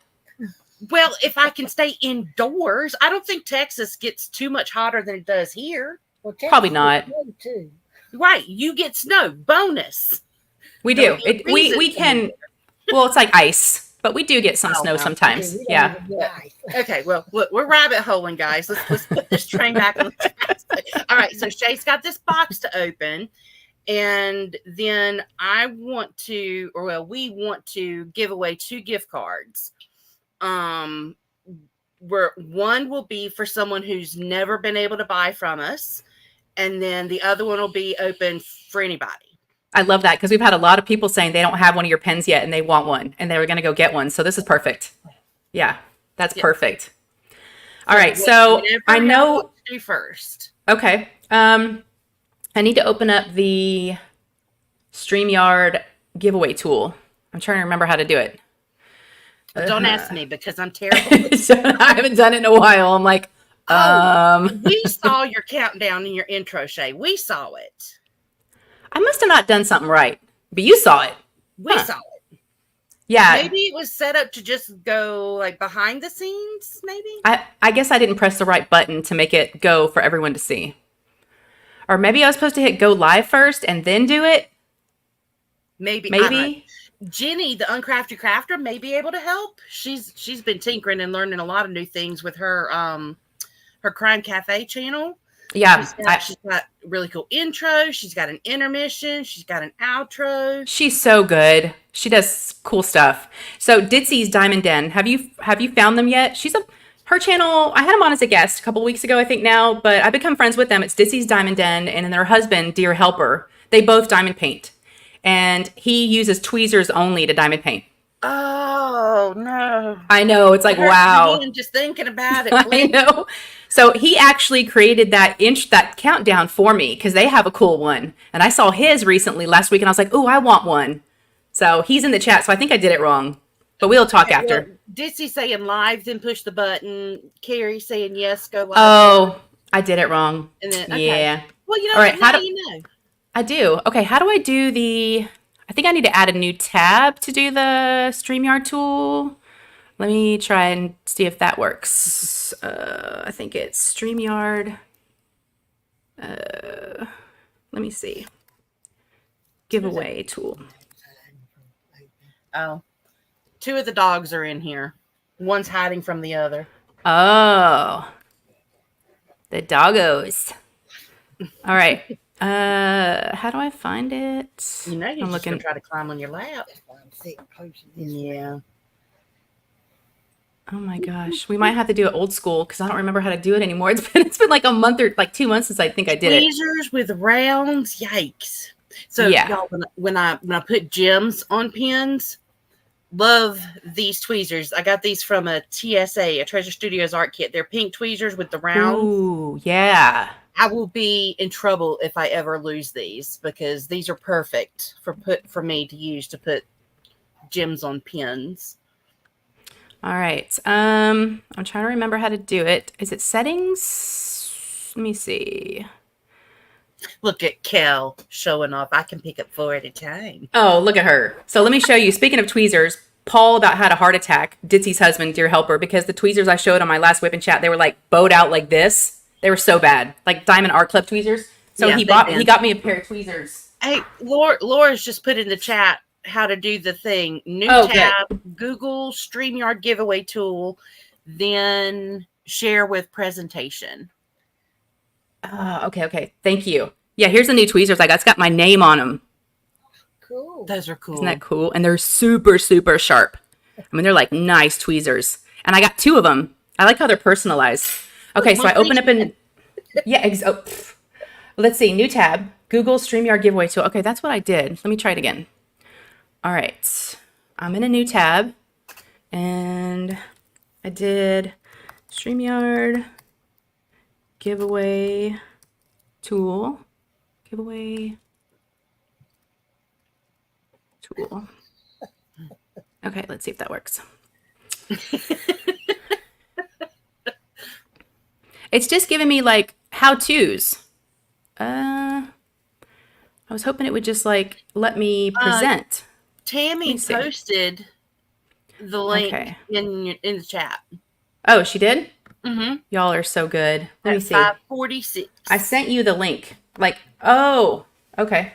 Well, if I can stay indoors, I don't think Texas gets too much hotter than it does here. Well, Texas Probably is not. cold, too. Right? You get snow bonus. We No do. We reason can. Well, it's like ice, but we do get some Oh, snow no. sometimes. Okay, we don't Yeah. even get ice. Okay, well, look, we're rabbit holing, guys. Let's put this train back on the track. All right, so Shay's got this box to open, and then we want to give away 2 gift cards. Where one will be for someone who's never been able to buy from us, and then the other one will be open for anybody. I love that because we've had a lot of people saying they don't have one of your pens yet and they want one and they were going to go get one. So this is perfect. Yeah, that's Yeah. perfect. All right. So Whatever I y'all know. want to do first. Okay. I need to open up the StreamYard giveaway tool. I'm trying to remember how to do it. Don't ask me because I'm terrible. So I haven't done it in a while. I'm like, We saw your countdown in your intro, Shay. We saw it. I must have not done something right, but you saw it. We Huh. saw it. Yeah. Maybe it was set up to just go like behind the scenes, maybe? I guess I didn't press the right button to make it go for everyone to see. Or maybe I was supposed to hit go live first and then do it. Maybe. I don't know. Maybe. Jenny, the Uncrafty Crafter, may be able to help. She's been tinkering and learning a lot of new things with her her Crime Cafe channel. Yeah. She's got really cool intro. She's got an intermission. She's got an outro. She's so good. She does cool stuff. So Ditsy's Diamond Den. Have you found them yet? Her channel. I had them on as a guest a couple weeks ago, I think now, but I've become friends with them. It's Ditsy's Diamond Den, and then their husband, Dear Helper. They both diamond paint, and he uses tweezers only to diamond paint. Oh no! I know. It's like, wow. I'm just thinking about it. I know. So he actually created that countdown for me because they have a cool one. And I saw his recently last week and I was like, oh, I want one. So he's in the chat. So I think I did it wrong. But we'll talk after. Well, Ditsy saying live, then push the button. Carrie saying yes, go live. Oh, I did it wrong. And then, okay. Yeah. Well, you know, All right, now how do- you know. I do. Okay, how do I do I think I need to add a new tab to do the StreamYard tool. Let me try and see if that works. I think it's StreamYard. Let me see. Giveaway tool. Oh, 2 of the dogs are in here. One's hiding from the other. Oh, the doggos. All right. How do I find it? You know, you're I'm just gonna looking. try to climb on your lap. That's why I'm sitting close to this. Yeah. Oh my gosh, we might have to do it old school because I don't remember how to do it anymore. It's been like a month or like 2 months since I think I did it. Tweezers with rounds, yikes! So Yeah. y'all, when I put gems on pins, love these tweezers. I got these from a TSA, a Treasure Studios art kit. They're pink tweezers with the rounds. Ooh, yeah. I will be in trouble if I ever lose these because these are perfect for me to use to put gems on pins. All right. I'm trying to remember how to do it. Is it settings? Let me see. Look at Kel showing off. I can pick up 4 at a time. Oh, look at her. So let me show you. Speaking of tweezers, Paul about had a heart attack, Ditsy's husband, dear helper, because the tweezers I showed on my last whip and chat, they were like bowed out like this. They were so bad, like Diamond Art Club tweezers. So Yeah, he they've got me a pair of tweezers. Hey, Laura's just put in the chat how to do the thing. New Oh, tab, Google StreamYard giveaway tool, then share with presentation. Okay. Thank you. Yeah, here's the new tweezers I got. It's got my name on them. Cool. Those are cool. Isn't that cool? And they're super, super sharp. I mean, they're like nice tweezers. And I got 2 of them. I like how they're personalized. Okay, so I open up and yeah, let's see, new tab, Google StreamYard giveaway tool. Okay, that's what I did. Let me try it again. All right, I'm in a new tab and I did StreamYard giveaway tool, Okay, let's see if that works. It's just giving me like how-tos. I was hoping it would just like let me present. Tammy posted the link in the chat. Oh, she did? Mm-hmm. Y'all are so good. Let me see. 546. I sent you the link. Like, oh, okay.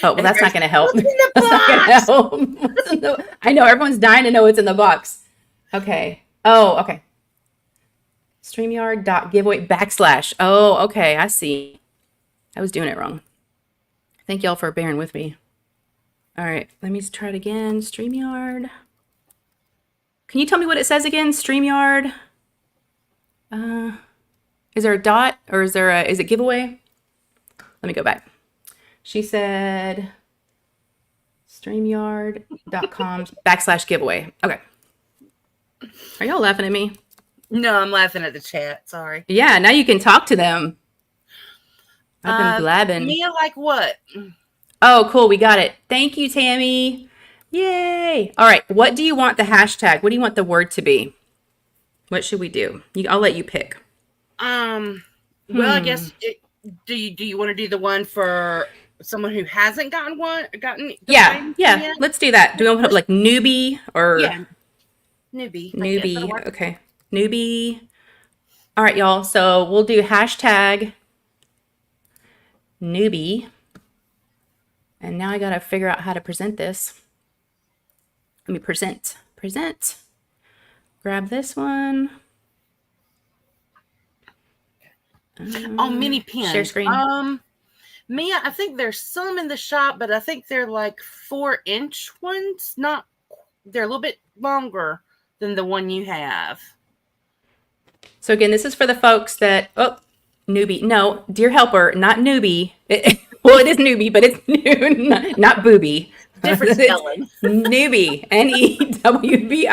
Oh, well, that's not going to help. What's in the That's not going to help. I know everyone's dying to know what's in the box. Okay. Oh, okay. StreamYard.giveaway /. Oh, okay. I see. I was doing it wrong. Thank y'all for bearing with me. All right. Let me try it again. StreamYard. Can you tell me what it says again? StreamYard. Is there a dot or is it giveaway? Let me go back. She said StreamYard.com / giveaway. Okay. Are y'all laughing at me? No, I'm laughing at the chat. Sorry. Yeah, now you can talk to them. I've been blabbing. Mia, like what? Oh, cool. We got it. Thank you, Tammy. Yay. All right. What do you want the hashtag? What do you want the word to be? What should we do? I'll let you pick. Well, I guess do you want to do the one for someone who hasn't gotten the Yeah. yet? Let's do that. Do we want to put up like newbie or newbie? Okay. Newbie. All right, y'all. So we'll do hashtag newbie. And now I got to figure out how to present this. Let me present. Grab this one. Mini pins. Share screen. Mia, I think there's some in the shop, but I think they're like 4-inch ones. They're a little bit longer than the one you have. So again, this is for the folks that, newbie. No, dear helper, not newbie. Well, it is newbie, but it's new, not boobie. Different spelling. Newbie. NEWBIE.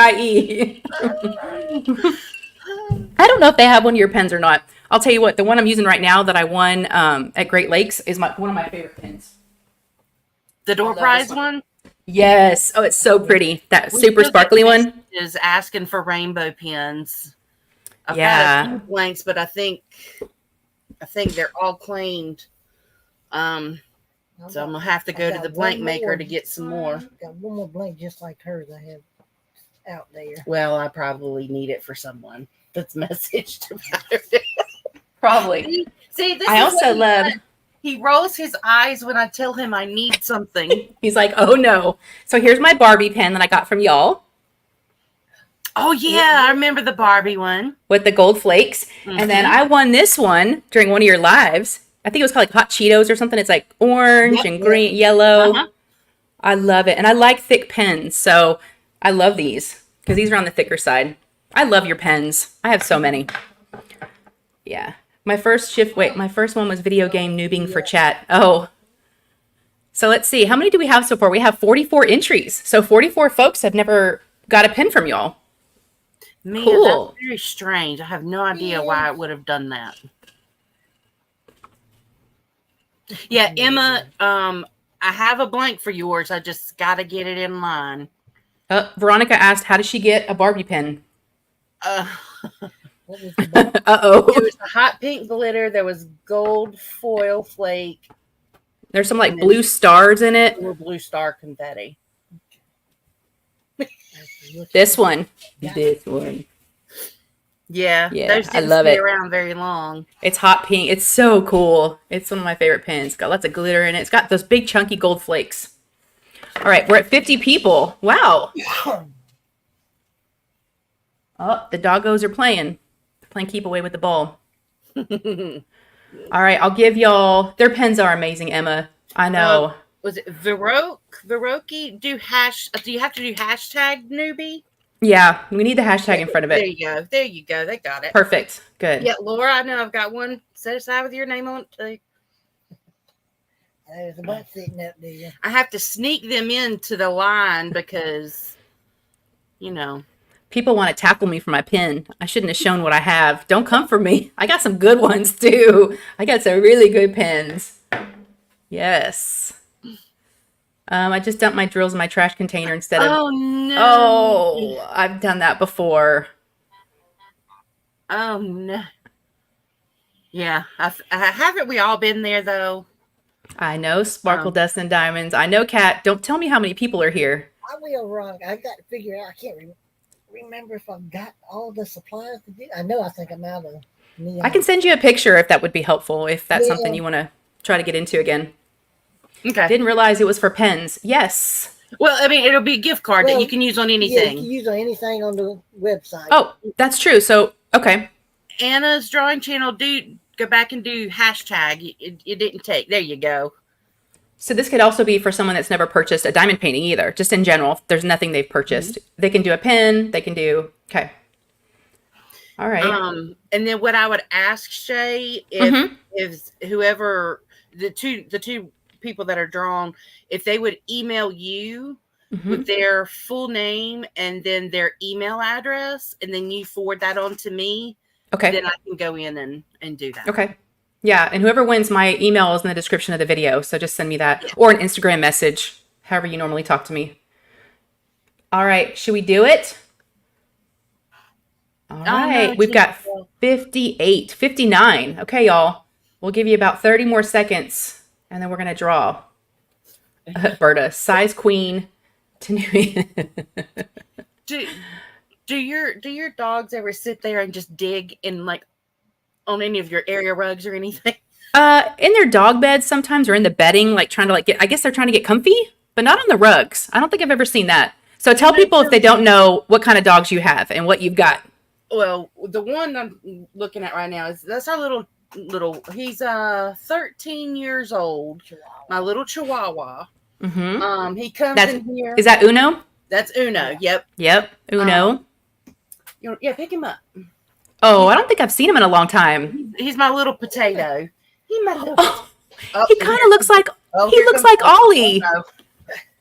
I don't know if they have one of your pens or not. I'll tell you what, the one I'm using right now that I won at Great Lakes is one of my favorite pens. The door prize one? Yes. Oh, it's so pretty. That super sparkly one. Is asking for rainbow pens. I've Yeah. got a few blanks, but I think they're all claimed. So I'm gonna have to go to the blank maker to get some more. Got one more blank just like hers I have out there. Well, I probably need it for someone that's messaged about it. Probably. See, this I also love. He rolls his eyes when I tell him I need something. He's like, oh no. So here's my Barbie pen that I got from y'all. Oh yeah, I remember the Barbie one with the gold flakes. Mm-hmm. And then I won this one during one of your lives. I think it was called like Hot Cheetos or something. It's like orange and green, yellow. Uh-huh. I love it. And I like thick pens. So I love these because these are on the thicker side. I love your pens. I have so many. Yeah. My first one was video game noobing for chat. Oh. So let's see. How many do we have so far? We have 44 entries. So 44 folks have never got a pen from y'all. Man, cool. That's very strange. I have no idea why it would have done that. Yeah, Emma, I have a blank for yours. I just got to get it in line. Veronica asked, how does she get a Barbie pen? What was the ball? Uh-oh. There was the hot pink glitter. There was gold foil flake. There's some like blue stars in it. Or blue star confetti. This one. Yeah. This one. Yeah, Yeah, those I didn't love stay it. around very long. It's hot pink. It's so cool. It's one of my favorite pins. It's got lots of glitter in it. It's got those big chunky gold flakes. All right, we're at 50 people. Wow. Oh, the doggos are playing. They're playing keep away with the ball. All right, I'll give y'all. Their pens are amazing, Emma. I know. Was it Viroki? Do you have to do hashtag newbie? Yeah, we need the hashtag in front of There it. you go. There you go. They got it. Perfect. Good. Yeah, Laura, I know I've got one set aside with your name on it too. There's a bunch sitting up there. I have to sneak them into the line because, you know. People want to tackle me for my pen. I shouldn't have shown what I have. Don't come for me. I got some good ones too. I got some really good pens. Yes. I just dumped my drills in my trash container instead of. Oh no! Oh, I've done that before. Oh no! Yeah, haven't we all been there though? I know Sparkle Dust and Diamonds. I know Kat. Don't tell me how many people are here. I will wrong. I got to figure out. I can't remember if I've got all the supplies to do. I think I'm out of neon. I can send you a picture if that would be helpful. If that's Yeah. something you want to try to get into again. Okay. Didn't realize it was for pens. Yes. Well, I mean, it'll be a gift card that Well, you can use on Yeah, anything. you can use on anything on the website. Oh, that's true. So, okay. Anna's drawing channel. Go back and do hashtag. It didn't take. There you go. So this could also be for someone that's never purchased a diamond painting either. Just in general, if there's nothing they've purchased. They can do a pen. They can do, okay. All right. And then what I would ask Shay if whoever the two people that are drawn, if they would email you with their full name and then their email address, and then you forward that on to me, Okay. then I can go in and do that. Okay. Yeah. And whoever wins, my email is in the description of the video. So just send me that or an Instagram message, however you normally talk to me. All right. Should we do it? All right. no, We've got well. 58, 59. Okay, y'all. We'll give you about 30 more seconds and then we're going to draw. Berta, size queen to New. Do your dogs ever sit there and just dig in like on any of your area rugs or anything? In their dog beds sometimes or in the bedding, like trying to like get, I guess they're trying to get comfy, but not on the rugs. I don't think I've ever seen that. So tell people if they don't know what kind of dogs you have and what you've got. Well, the one I'm looking at right now that's our little. He's 13 years old. My little Chihuahua. Mm-hmm. He comes That's, in here. is that Uno? That's Uno. Yep. Yep. Uno. Yeah, pick him up. Oh, I don't think I've seen him in a long time. He's my little potato. He's my little. Oh, Oh, he kind of looks like he here looks comes like Opie. Ollie. Oh, no.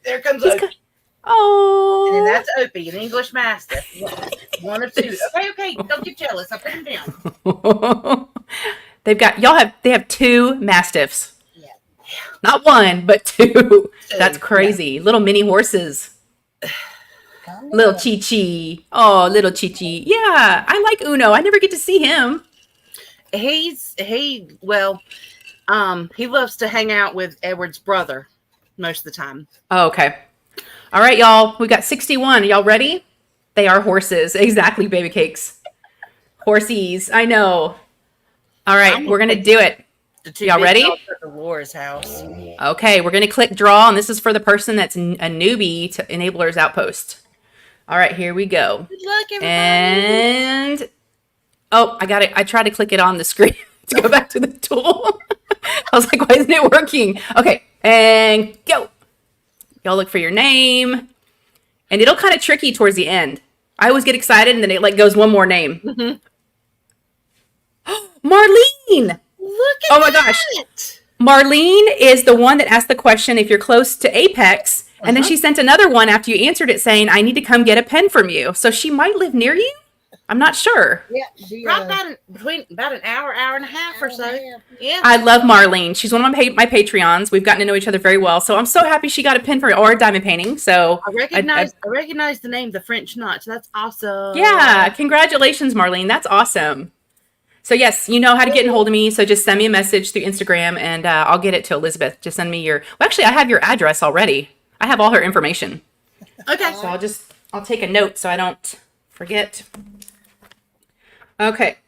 There comes He's Opie. Oh. And then that's Opie, an English Mastiff. One or two. Okay, don't get jealous. I put him down. They have two Mastiffs. Yeah. Not one, but two. That's crazy. Little mini horses. Little Chi-Chi. Oh, little Chi-Chi. Yeah, I like Uno. I never get to see him. He loves to hang out with Edward's brother most of the time. Oh, okay. All right, y'all. We got 61. Are y'all ready? They are horses. Exactly, baby cakes. Horsies. I know. All right, we're going to do it. Y'all big ready? dogs at Laura's house. Okay, we're going to click draw, and this is for the person that's a newbie to Enabler's Outpost. All right, here we go. Good luck, everybody. And, oh, I got it. I tried to click it on the screen to go back to the tool. I was like, why isn't it working? Okay, and go. Y'all look for your name. And it'll kind of tricky towards the end. I always get excited, and then it like goes one more name. Marlene! Look at Oh my gosh. that. Marlene is the one that asked the question if you're close to Apex. And then she sent another one after you answered it saying, I need to come get a pen from you. So she might live near you. I'm not sure. Yeah, she. Probably about an hour and a half or so. Yeah. I love Marlene. She's one of my Patreons. We've gotten to know each other very well. So I'm so happy she got a pin for or a diamond painting. So I recognize the name, the French Notch. That's awesome. yeah, congratulations, Marlene. That's awesome. So yes, you know how to get in hold of me. So just send me a message through Instagram and I'll get it to Elizabeth. Just send me your, well, actually I have your address already. I have all her information. Okay. So I'll take a note so I don't forget. Okay.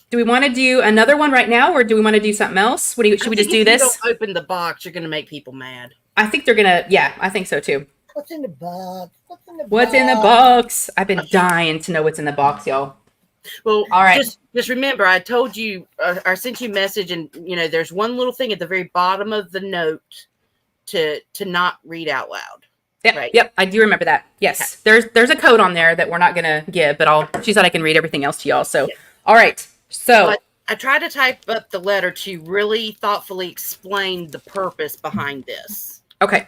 Do we want to do another one right now or do we want to do something else? Should we just do this? If you don't open the box, you're going to make people mad. I think they're going to, yeah, I think so too. What's in the box? What's in the box? I've been dying to know what's in the box, y'all. Well, all right. Just remember, I told you, I sent you a message, and there's one little thing at the very bottom of the note to not read out loud. Yep, right? Yep, I do remember that. Yes, okay. There's a code on there that we're not gonna give, but she said I can read everything else to y'all. So, yeah. All right. So but I tried to type up the letter to really thoughtfully explain the purpose behind this. Okay,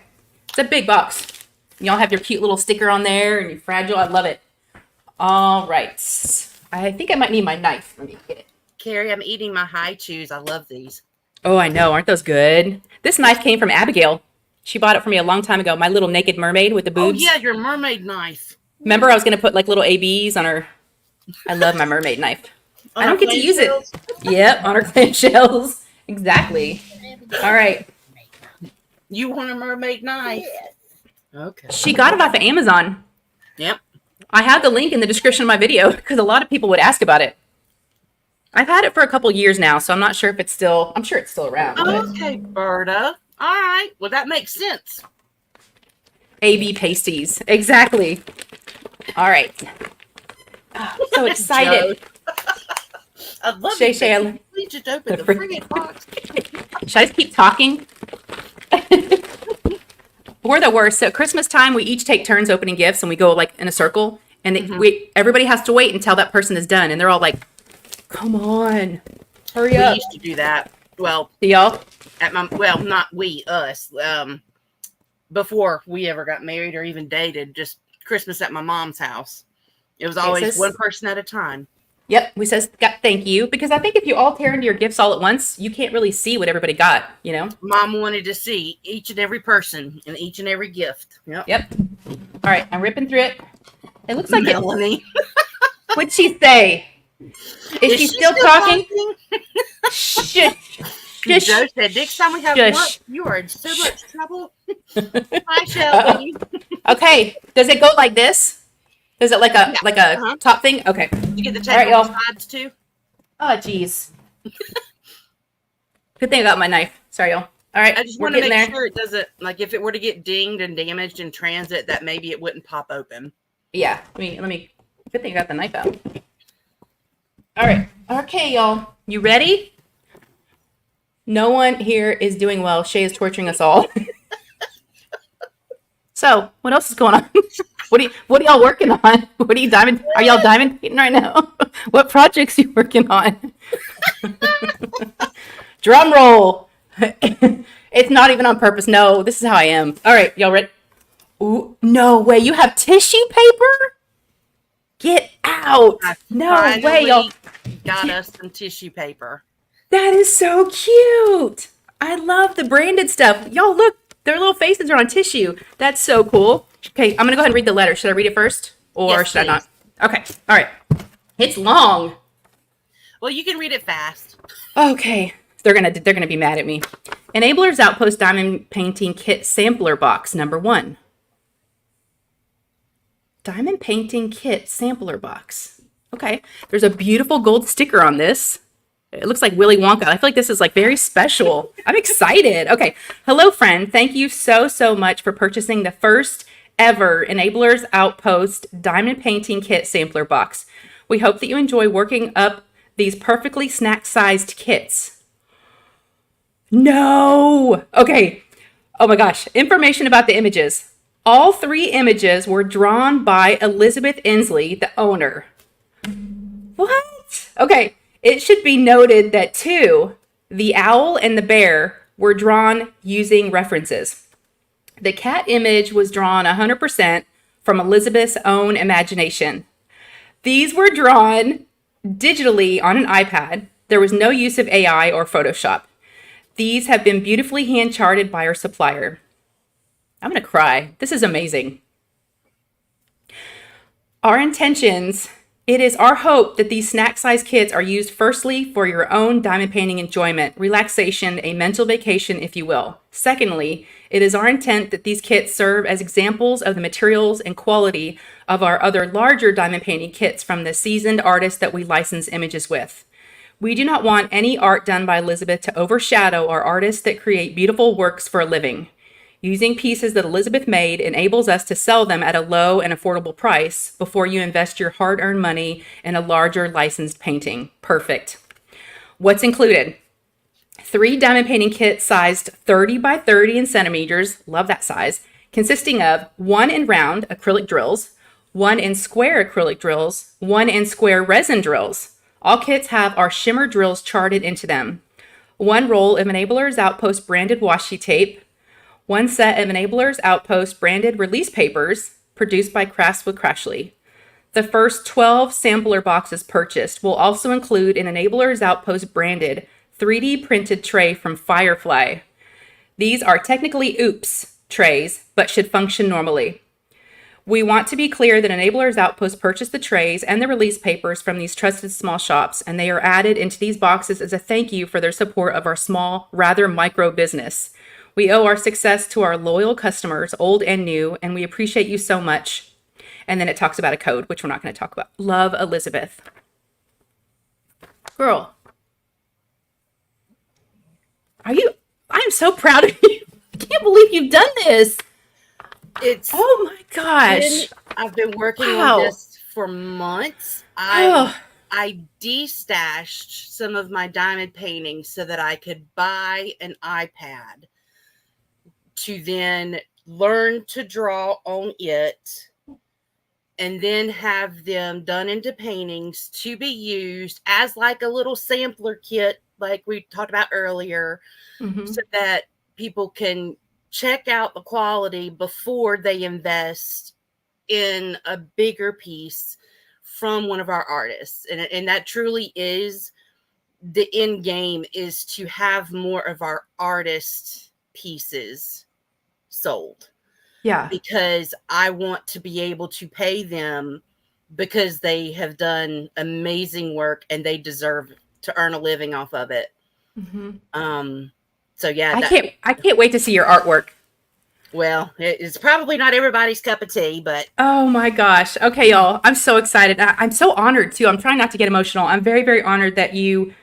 it's a big box. Y'all have your cute little sticker on there, and you're fragile. I love it. All right. I think I might need my knife. Let me get it. Carrie, I'm eating my high chews. I love these. Oh, I know. Aren't those good? This knife came from Abigail. She bought it for me a long time ago. My little naked mermaid with the boobs. Oh, yeah, your mermaid knife. Remember I was going to put like little ABs on her. I love my mermaid knife. I don't get to use it. Yep, on her clamshells. Exactly. All right. You want a mermaid knife? Okay. She got it off of Amazon. Yep. I have the link in the description of my video because a lot of people would ask about it. I've had it for a couple years now, so I'm not sure if it's still, I'm sure it's still around. Okay, Berta. All right. Well, that makes sense. AB pasties. Exactly. All right. Oh, so excited. I love Shay, it. Shay, Please just open the friggin' box. Should I just keep talking? We're the worst. So at Christmas time, we each take turns opening gifts and we go like in a circle. And everybody has to wait until that person is done. And they're all like, come on, hurry up. We used to do that. Well, y'all? Not we, us. Before we ever got married or even dated, just Christmas at my mom's house. It was always one person at a time. Yep. We says, thank you. Because I think if you all tear into your gifts all at once, you can't really see what everybody got, you know? Mom wanted to see each and every person and each and every gift. Yep. All right. I'm ripping through it. It looks like Melanie. What'd she say? Is she still talking? Shush. Shush. Joe said, next time we have work, you are in so much trouble. Hi, Shelby. Okay. Does it go like this? Is it like a top thing? Okay. You get the tape on the sides too? Oh, geez. Good thing I got my knife. Sorry, y'all. All right. I just want to make sure it doesn't, like if it were to get dinged and damaged in transit, that maybe it wouldn't pop open. Yeah. Let me. Good thing I got the knife out. All right. Okay, y'all. You ready? No one here is doing well. Shay is torturing us all. So, what else is going on? What are y'all working on? Are y'all diamond painting right now? What projects are you working on? Drum roll. It's not even on purpose. No, this is how I am. All right, y'all ready? Ooh, no way. You have tissue paper? Get out. No way, y'all. Got us some tissue paper. That is so cute. I love the branded stuff. Y'all, look. Their little faces are on tissue. That's so cool. Okay, I'm going to go ahead and read the letter. Should I read it first? Or should I not? Okay, all right. It's long. Well, you can read it fast. Okay. They're gonna be mad at me. Enablers Outpost Diamond Painting Kit Sampler Box number 1. Diamond Painting Kit Sampler Box. Okay. There's a beautiful gold sticker on this. It looks like Willy Wonka. I feel like this is like very special. I'm excited. Okay. Hello, friend. Thank you so much for purchasing the first ever Enablers Outpost Diamond Painting Kit Sampler Box. We hope that you enjoy working up these perfectly snack-sized kits. No. Okay. Oh my gosh. Information about the images. All 3 images were drawn by Elizabeth Inslee, the owner. What? Okay. It should be noted that 2, the owl and the bear, were drawn using references. The cat image was drawn 100% from Elizabeth's own imagination. These were drawn digitally on an iPad. There was no use of AI or Photoshop. These have been beautifully hand charted by our supplier. I'm going to cry. This is amazing. Our intentions, it is our hope that these snack size kits are used firstly for your own diamond painting enjoyment, relaxation, a mental vacation, if you will. Secondly, it is our intent that these kits serve as examples of the materials and quality of our other larger diamond painting kits from the seasoned artists that we license images with. We do not want any art done by Elizabeth to overshadow our artists that create beautiful works for a living. Using pieces that Elizabeth made enables us to sell them at a low and affordable price before you invest your hard-earned money in a larger licensed painting. Perfect. What's included? 3 diamond painting kits sized 30 by 30 in centimeters, love that size, consisting of 1 in round acrylic drills, 1 in square acrylic drills, 1 in square resin drills. All kits have our shimmer drills charted into them. 1 roll of Enablers Outpost branded washi tape, 1 set of Enablers Outpost branded release papers produced by Crafts with Crashly. The first 12 sampler boxes purchased will also include an Enablers Outpost branded 3D printed tray from Firefly. These are technically OOPS trays, but should function normally. We want to be clear that Enablers Outpost purchased the trays and the release papers from these trusted small shops, and they are added into these boxes as a thank you for their support of our small, rather micro business. We owe our success to our loyal customers, old and new, and we appreciate you so much. And then it talks about a code, which we're not going to talk about. Love, Elizabeth. Girl. I am so proud of you. I can't believe you've done this. Oh my gosh. I've been working Wow. on this for months. Oh. I destashed some of my diamond paintings so that I could buy an iPad to then learn to draw on it and then have them done into paintings to be used as like a little sampler kit like we talked about earlier, so that people can check out the quality before they invest in a bigger piece from one of our artists. And that truly is the end game, is to have more of our artist pieces sold. Yeah. Because I want to be able to pay them because they have done amazing work and they deserve to earn a living off of it. So yeah, I can't wait to see your artwork. Well, it's probably not everybody's cup of tea, but oh my gosh. Okay, y'all. I'm so excited. I'm so honored too. I'm trying not to get emotional. I'm very, very honored that you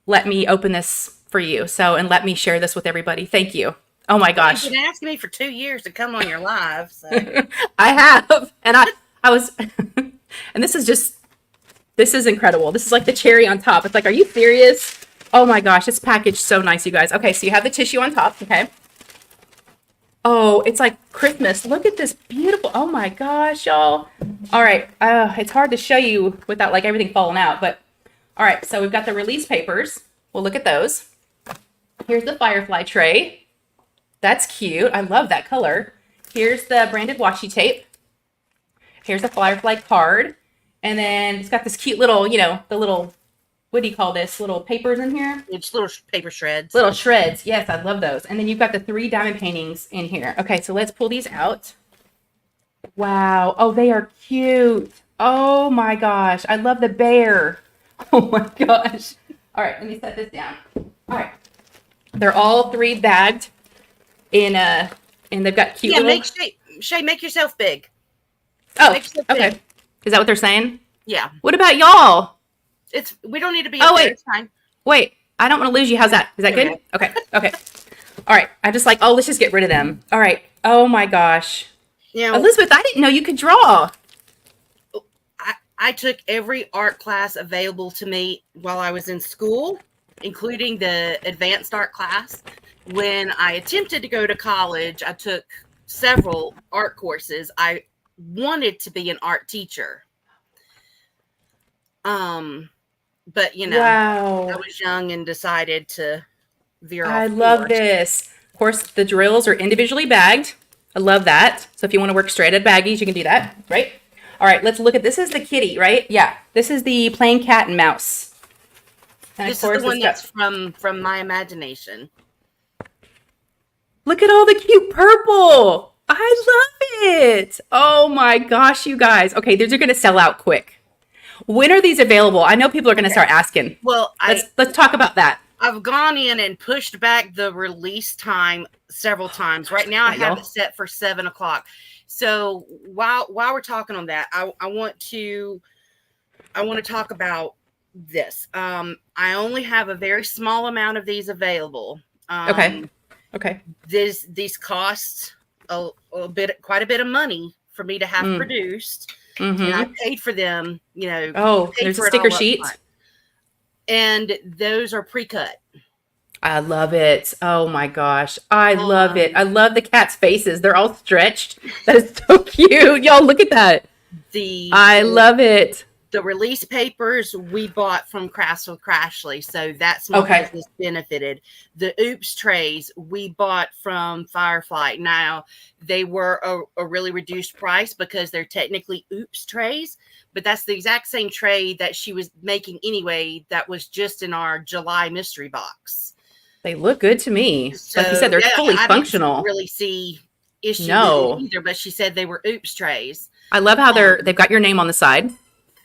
let me open this for you. So, and let me share this with everybody. Thank you. Oh my gosh. You've been asking me for 2 years to come on your live. So. I have. And I was, and this is incredible. This is like the cherry on top. It's like, are you serious? Oh my gosh. It's packaged so nice, you guys. Okay. So you have the tissue on top. Okay. Oh, it's like Christmas. Look at this beautiful. Oh my gosh, y'all. All right. It's hard to show you without like everything falling out, but all right. So we've got the release papers. We'll look at those. Here's the Firefly tray. That's cute. I love that color. Here's the branded washi tape. Here's the Firefly card. And then it's got this cute little, the little, what do you call this? Little papers in here? It's little paper shreds. Little shreds. Yes, I love those. And then you've got the 3 diamond paintings in here. Okay, so let's pull these out. Wow. Oh, they are cute. Oh my gosh. I love the bear. Oh my gosh. All right, let me set this down. All right. They're all 3 bagged in and they've got cute little... Shay, make yourself big. Oh, okay. Big. Is that what they're saying? Yeah. What about y'all? We don't need to be up there. It's fine. Wait, I don't want to lose you. How's that? Is that good? Okay. All right. I just let's just get rid of them. All right. Oh my gosh. Yeah. Elizabeth, I didn't know you could draw. I took every art class available to me while I was in school, including the advanced art class. When I attempted to go to college, I took several art courses. I wanted to be an art teacher. But wow. I was young and decided to veer off. I love this. Of course, the drills are individually bagged. I love that. So if you want to work straight at baggies, you can do that, right? All right, let's look at this. Is the kitty, right? Yeah. This is the plain cat and mouse. And This is the one that's from my imagination. Look at all the cute purple. I love it. Oh my gosh, you guys. Okay, these are going to sell out quick. When are these available? I know people are going to start asking. Well, let's talk about that. I've gone in and pushed back the release time several times. Right now, I have it set for 7 o'clock. So while we're talking on that, I want to talk about this. I only have a very small amount of these available. Okay. These cost quite a bit of money for me to have produced. Mm-hmm. And I paid for them, there's a sticker sheet. And those are pre-cut. I love it. Oh my gosh. I love it. I love the cat's faces. They're all stretched. That is so cute. Y'all look at that. I love it. The release papers we bought from Crafts with Crashly, so that small business benefited. The Oops trays we bought from Firefly. Now, they were a really reduced price because they're technically Oops trays, but that's the exact same tray that she was making anyway that was just in our July mystery box. They look good to me. So, like you said, they're fully functional. I didn't really see issue with it either, but she said they were Oops trays. I love how they've got your name on the side.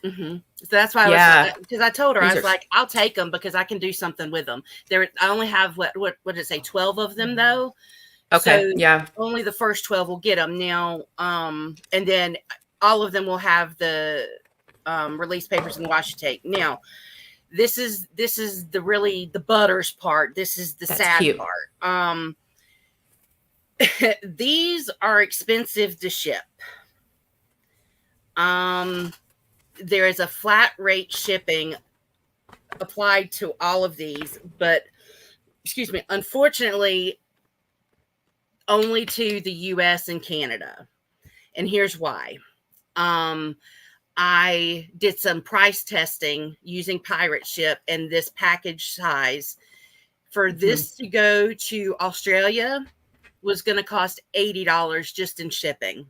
Mm-hmm. So that's why I told her, I was like, I'll take them because I can do something with them. I only have what did it say, 12 of them though. Okay. So only the first 12 will get them now. And then all of them will have the release papers and washi tape. Now, this is the butters part. This is the sad part. These are expensive to ship. There is a flat rate shipping applied to all of these, but unfortunately, only to the US and Canada. And here's why. I did some price testing using Pirate Ship, and this package size for this to go to Australia was going to cost $80 just in shipping.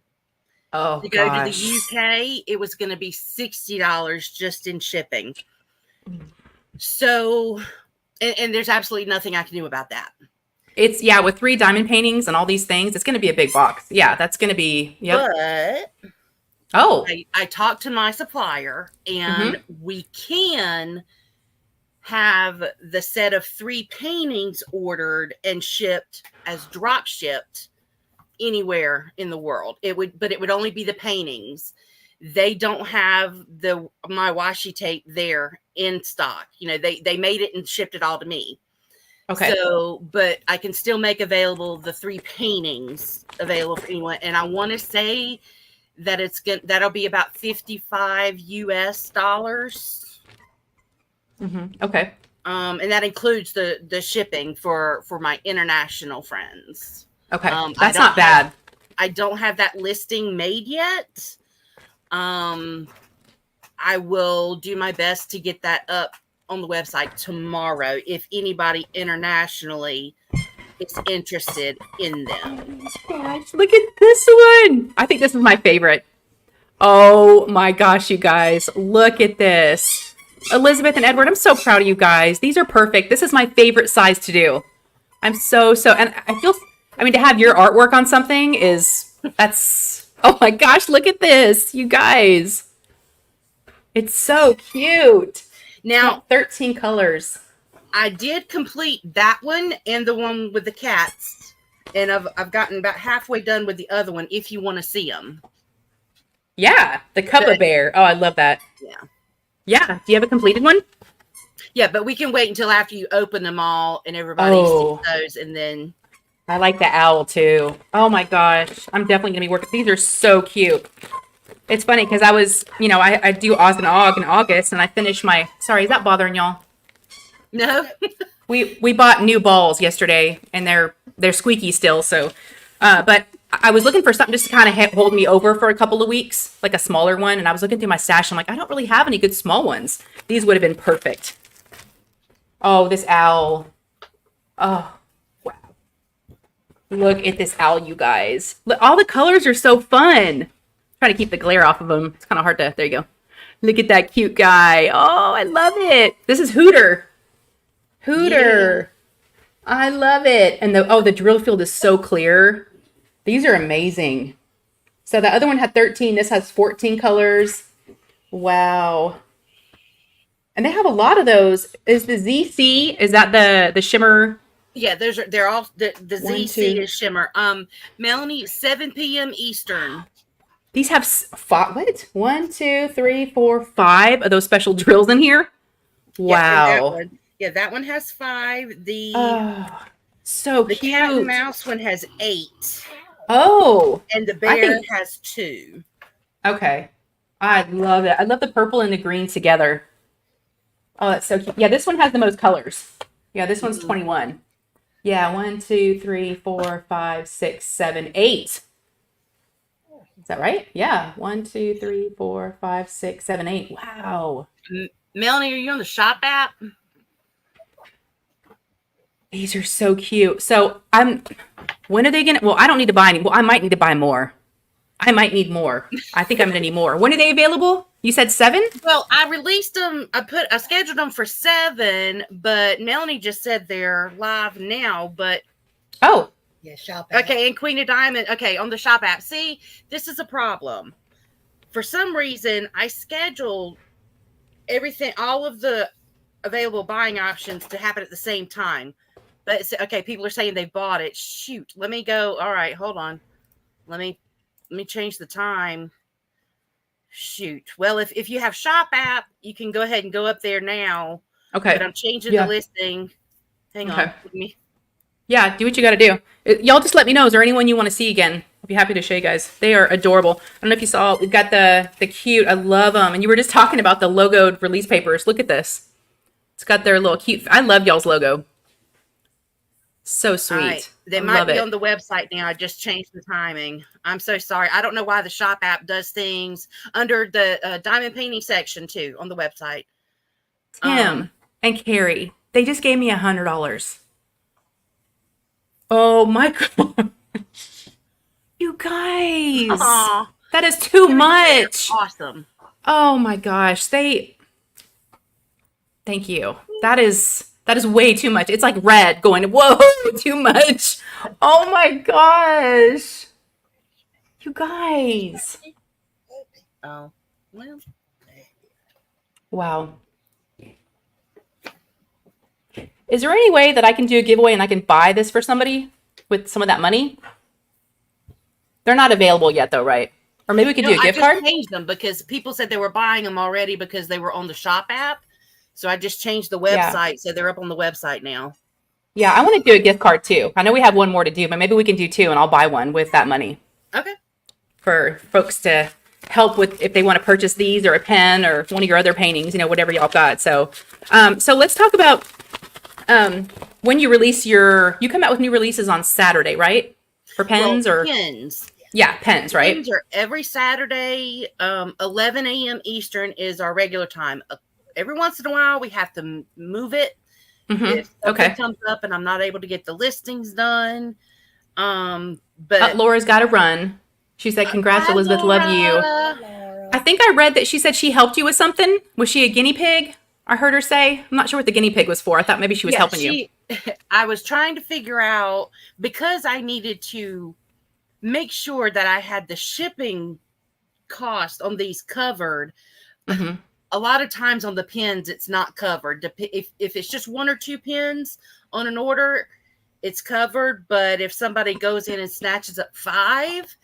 Oh, to go to the UK, it was going to be $60 just in shipping. So, and there's absolutely nothing I can do about that. It's with 3 diamond paintings and all these things, it's going to be a big box. Yeah, that's going to be. Yep. But I talked to my supplier, and we can have the set of 3 paintings ordered and shipped as drop shipped anywhere in the world. It would only be the paintings. They don't have my washi tape there in stock. They made it and shipped it all to me. Okay. So, but I can still make available the 3 paintings available for anyone. And I want to say that that'll be about $55 US. Okay. And that includes the shipping for my international friends. Okay, that's not bad. I don't have that listing made yet. I will do my best to get that up on the website tomorrow if anybody internationally is interested in them. Gosh, look at this one. I think this is my favorite. Oh my gosh, you guys. Look at this. Elizabeth and Edward, I'm so proud of you guys. These are perfect. This is my favorite size to do. I'm so, and to have your artwork on something oh my gosh, look at this, you guys. It's so cute. Now, 13 colors. I did complete that one and the one with the cats, and I've gotten about halfway done with the other one if you want to see them. Yeah, the Cuppa Bear. Oh, I love that. Yeah. Do you have a completed one? Yeah, but we can wait until after you open them all and everybody sees those, and then... I like the owl too. Oh my gosh. I'm definitely going to be working. These are so cute. It's funny because I was, I do Oz and Og in August, and I finished sorry, is that bothering y'all? No. we bought new balls yesterday, and they're squeaky still. So, but I was looking for something just to kind of hold me over for a couple of weeks, like a smaller one. And I was looking through my stash. I'm like, I don't really have any good small ones. These would have been perfect. Oh, this owl. Oh. Look at this owl, you guys. Look, all the colors are so fun. Try to keep the glare off of them. It's kind of hard to, there you go. Look at that cute guy. Oh, I love it. This is Hooter. Hooter. Yeah. I love it. And the drill field is so clear. These are amazing. So the other one had 13. This has 14 colors. Wow. And they have a lot of those. Is the ZC, is that the shimmer? Yeah, they're all the ZC is shimmer. Melanie, 7 p.m. Eastern. These have five, what? 1, 2, 3, 4, 5 of those special drills in here. Wow. Yeah, that one has 5. So the cute. cat and mouse one has 8. Oh. And the bear has 2. Okay. I love it. I love the purple and the green together. Oh, that's so cute. Yeah, this one has the most colors. Yeah, this one's 21. Yeah, 1, 2, 3, 4, 5, 6, 7, 8. Is that right? Yeah. 1, 2, 3, 4, 5, 6, 7, 8. Wow. Melanie, are you on the shop app? These are so cute. So when are they gonna, well, I don't need to buy any. Well, I might need to buy more. I might need more. I think I'm gonna need more. When are they available? You said 7? Well, I released them. I scheduled them for 7, but Melanie just said they're live now. But oh, yeah, shop app. Okay, and Queen of Diamond. Okay, on the shop app. See, this is a problem. For some reason, I scheduled everything, all of the available buying options to happen at the same time. But it's, okay, people are saying they bought it. Shoot, let me go. All right, hold on. Let me change the time. Shoot. Well, if you have shop app, you can go ahead and go up there now. okay. But I'm changing the listing. Hang on. Yeah, do what you got to do. Y'all just let me know. Is there anyone you want to see again? I'll be happy to show you guys. They are adorable. I don't know if you saw, we've got the cute. I love them. And you were just talking about the logoed release papers. Look at this. It's got their little cute. I love y'all's logo. So sweet. Right. They might be on the website now. I just changed the timing. I'm so sorry. I don't know why the shop app does things under the diamond painting section too on the website. Tim and Carrie, they just gave me $100. Oh my God. You guys. Aww. That is too much. Awesome. Oh my gosh. Thank you. That is way too much. It's like red going, whoa, too much. Oh my gosh. You guys. Oh, well. Wow. Is there any way that I can do a giveaway and I can buy this for somebody with some of that money? They're not available yet though, right? Or maybe we could do a gift card? I just changed them because people said they were buying them already because they were on the shop app. So I just changed the website. So they're up on the website now. Yeah, I want to do a gift card too. I know we have one more to do, but maybe we can do 2 and I'll buy one with that money. Okay. For folks to help with if they want to purchase these or a pen or one of your other paintings, whatever y'all got. So let's talk about when you release you come out with new releases on Saturday, right? For pens or pens. Yeah, pens, right? Pens are every Saturday, 11 a.m. Eastern is our regular time. Every once in a while, we have to move it. If something comes up and I'm not able to get the listings done. But Laura's got to run. She said, congrats, Elizabeth, Laura. love you. Laura. I think I read that she said she helped you with something. Was she a guinea pig? I heard her say. I'm not sure what the guinea pig was for. I thought maybe she was helping you. I was trying to figure out, because I needed to make sure that I had the shipping cost on these covered. Mm-hmm. A lot of times on the pens, it's not covered. If it's just 1 or 2 pens on an order, it's covered. But if somebody goes in and snatches up 5,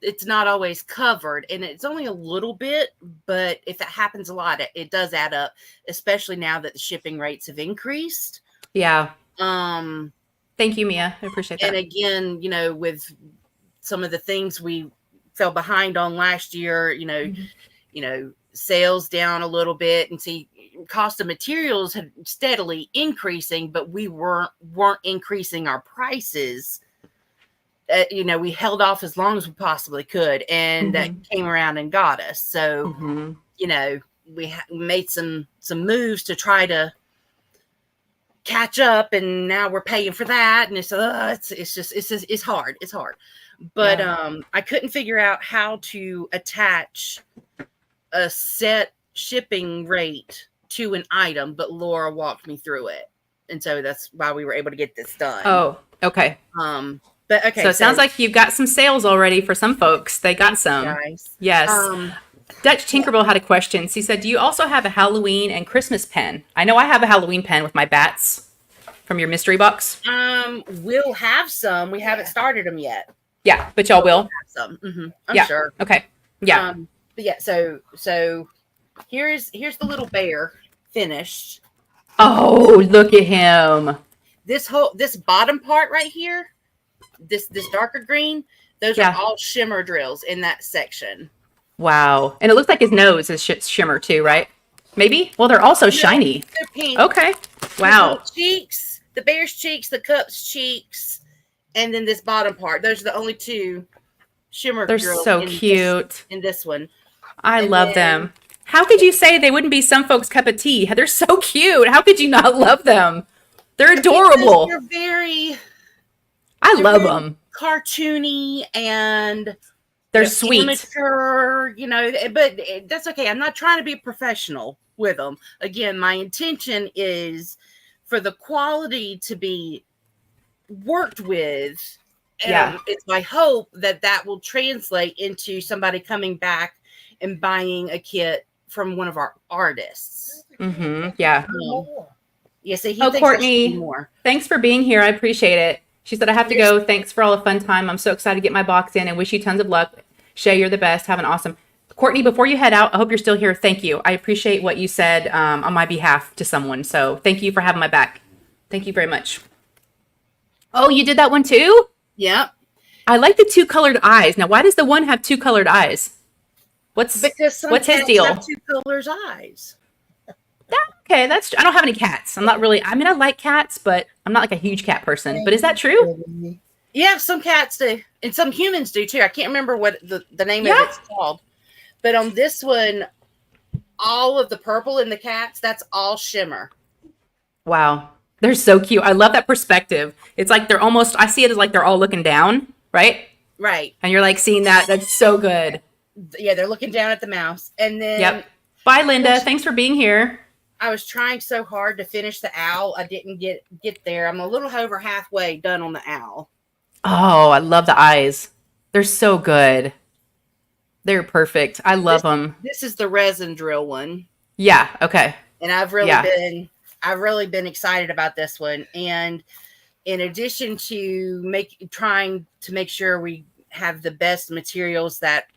it's not always covered. And it's only a little bit, but if it happens a lot, it does add up, especially now that the shipping rates have increased. Yeah. Thank you, Mia. I appreciate that. And again, with some of the things we fell behind on last year, sales down a little bit, and see cost of materials had steadily increasing, but we weren't increasing our prices. We held off as long as we possibly could, and that came around and got us. So, we made some moves to try to catch up, and now we're paying for that. And it's hard. It's hard. But Yeah. I couldn't figure out how to attach a set shipping rate to an item, but Laura walked me through it. And so that's why we were able to get this done. Oh, okay. But okay, So it sounds like you've got some sales already for some folks. They got thanks, some. guys. Yes. Dutch Tinkerbell had a question. She said, do you also have a Halloween and Christmas pen? I know I have a Halloween pen with my bats from your mystery box. We'll have some. We haven't started them yet. Yeah, but y'all will. Have some. I'm Yeah. sure. Okay. Yeah. But yeah, so here's the little bear finished. Oh, look at him. This bottom part right here, this darker green, those Yeah. are all shimmer drills in that section. Wow. And it looks like his nose is shimmer too, right? Maybe? Well, they're also shiny. They're pink. Okay. The Wow. little cheeks, the bear's cheeks, the cup's cheeks, and then this bottom part. Those are the only two shimmer They're drills so cute. in this one. I And love then- them. How could you say they wouldn't be some folks' cup of tea? They're so cute. How could you not love them? They're adorable. They're very I love very them. cartoony and They're just sweet. amateur, but that's okay. I'm not trying to be a professional with them. Again, my intention is for the quality to be worked with. Yeah. It's my hope that will translate into somebody coming back and buying a kit from one of our artists. Mm-hmm. Yeah. More. Yeah, so he Oh, thinks I Courtney. should do more. Thanks for being here. I appreciate it. She said, I have to go. Thanks for all the fun time. I'm so excited to get my box in and wish you tons of luck. Shay, you're the best. Have an awesome. Courtney, before you head out, I hope you're still here. Thank you. I appreciate what you said on my behalf to someone. So thank you for having my back. Thank you very much. Oh, you did that one too? Yeah, I like the two colored eyes. Now, why does the one have two colored eyes? What's because some what's his cats deal? have two colors eyes. Okay, that's. I don't have any cats. I'm not really. I mean, I like cats, but I'm not like a huge cat person. But is that true? Yeah, some cats do, and some humans do too. I can't remember what the name of it's called, but on this one, all of the purple in the cats, that's all shimmer. Wow, they're so cute. I love that perspective. It's like they're almost. I see it as like they're all looking down, right? Right. And you're like seeing that. That's so good. Yeah, they're looking down at the mouse, and then Yep. Bye, Linda. Thanks for being here. I was trying so hard to finish the owl. I didn't get there. I'm a little over halfway done on the owl. Oh, I love the eyes. They're so good. They're perfect. I love them. This is the resin drill one, Yeah. Okay. and I've really Yeah. been excited about this one. And in addition to trying to make sure we have the best materials that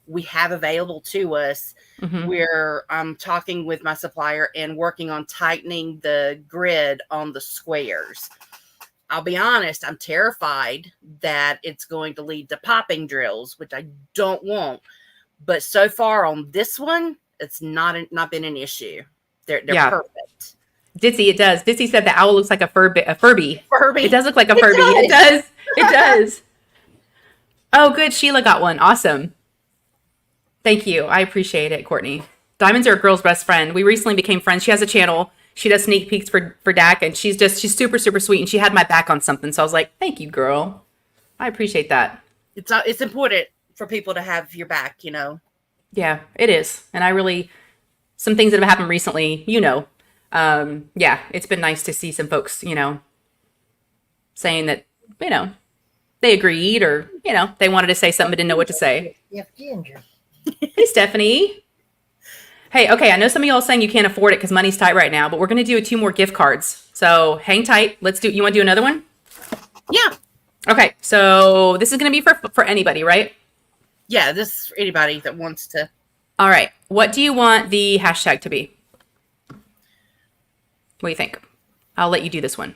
we have available to us, Mhm. I'm talking with my supplier and working on tightening the grid on the squares. I'll be honest, I'm terrified that it's going to lead to popping drills, which I don't want. But so far on this one, it's not been an issue. They're Yeah. perfect. Ditzy, it does. Ditzy said the owl looks like a Furby. Furby. It does look like a It Furby. It does. does. It does. Oh, good. Sheila got one. Awesome. Thank you. I appreciate it, Courtney. Diamonds are a girl's best friend. We recently became friends. She has a channel. She does sneak peeks for Dak, and she's super, super sweet. And she had my back on something. So I was like, thank you, girl. I appreciate that. It's important for people to have your back, Yeah, it is. And I really, some things that have happened recently, yeah, it's been nice to see some folks, saying that, they agreed or, they wanted to say something but didn't know what to say. Yep, Ginger. Hey, Stephanie. Hey, okay, I know some of y'all saying you can't afford it because money's tight right now, but we're going to do 2 more gift cards. So hang tight. You want to do another one? Yeah. Okay, so this is going to be for anybody, right? Yeah, this is for anybody that wants to. All right. What do you want the hashtag to be? What do you think? I'll let you do this one.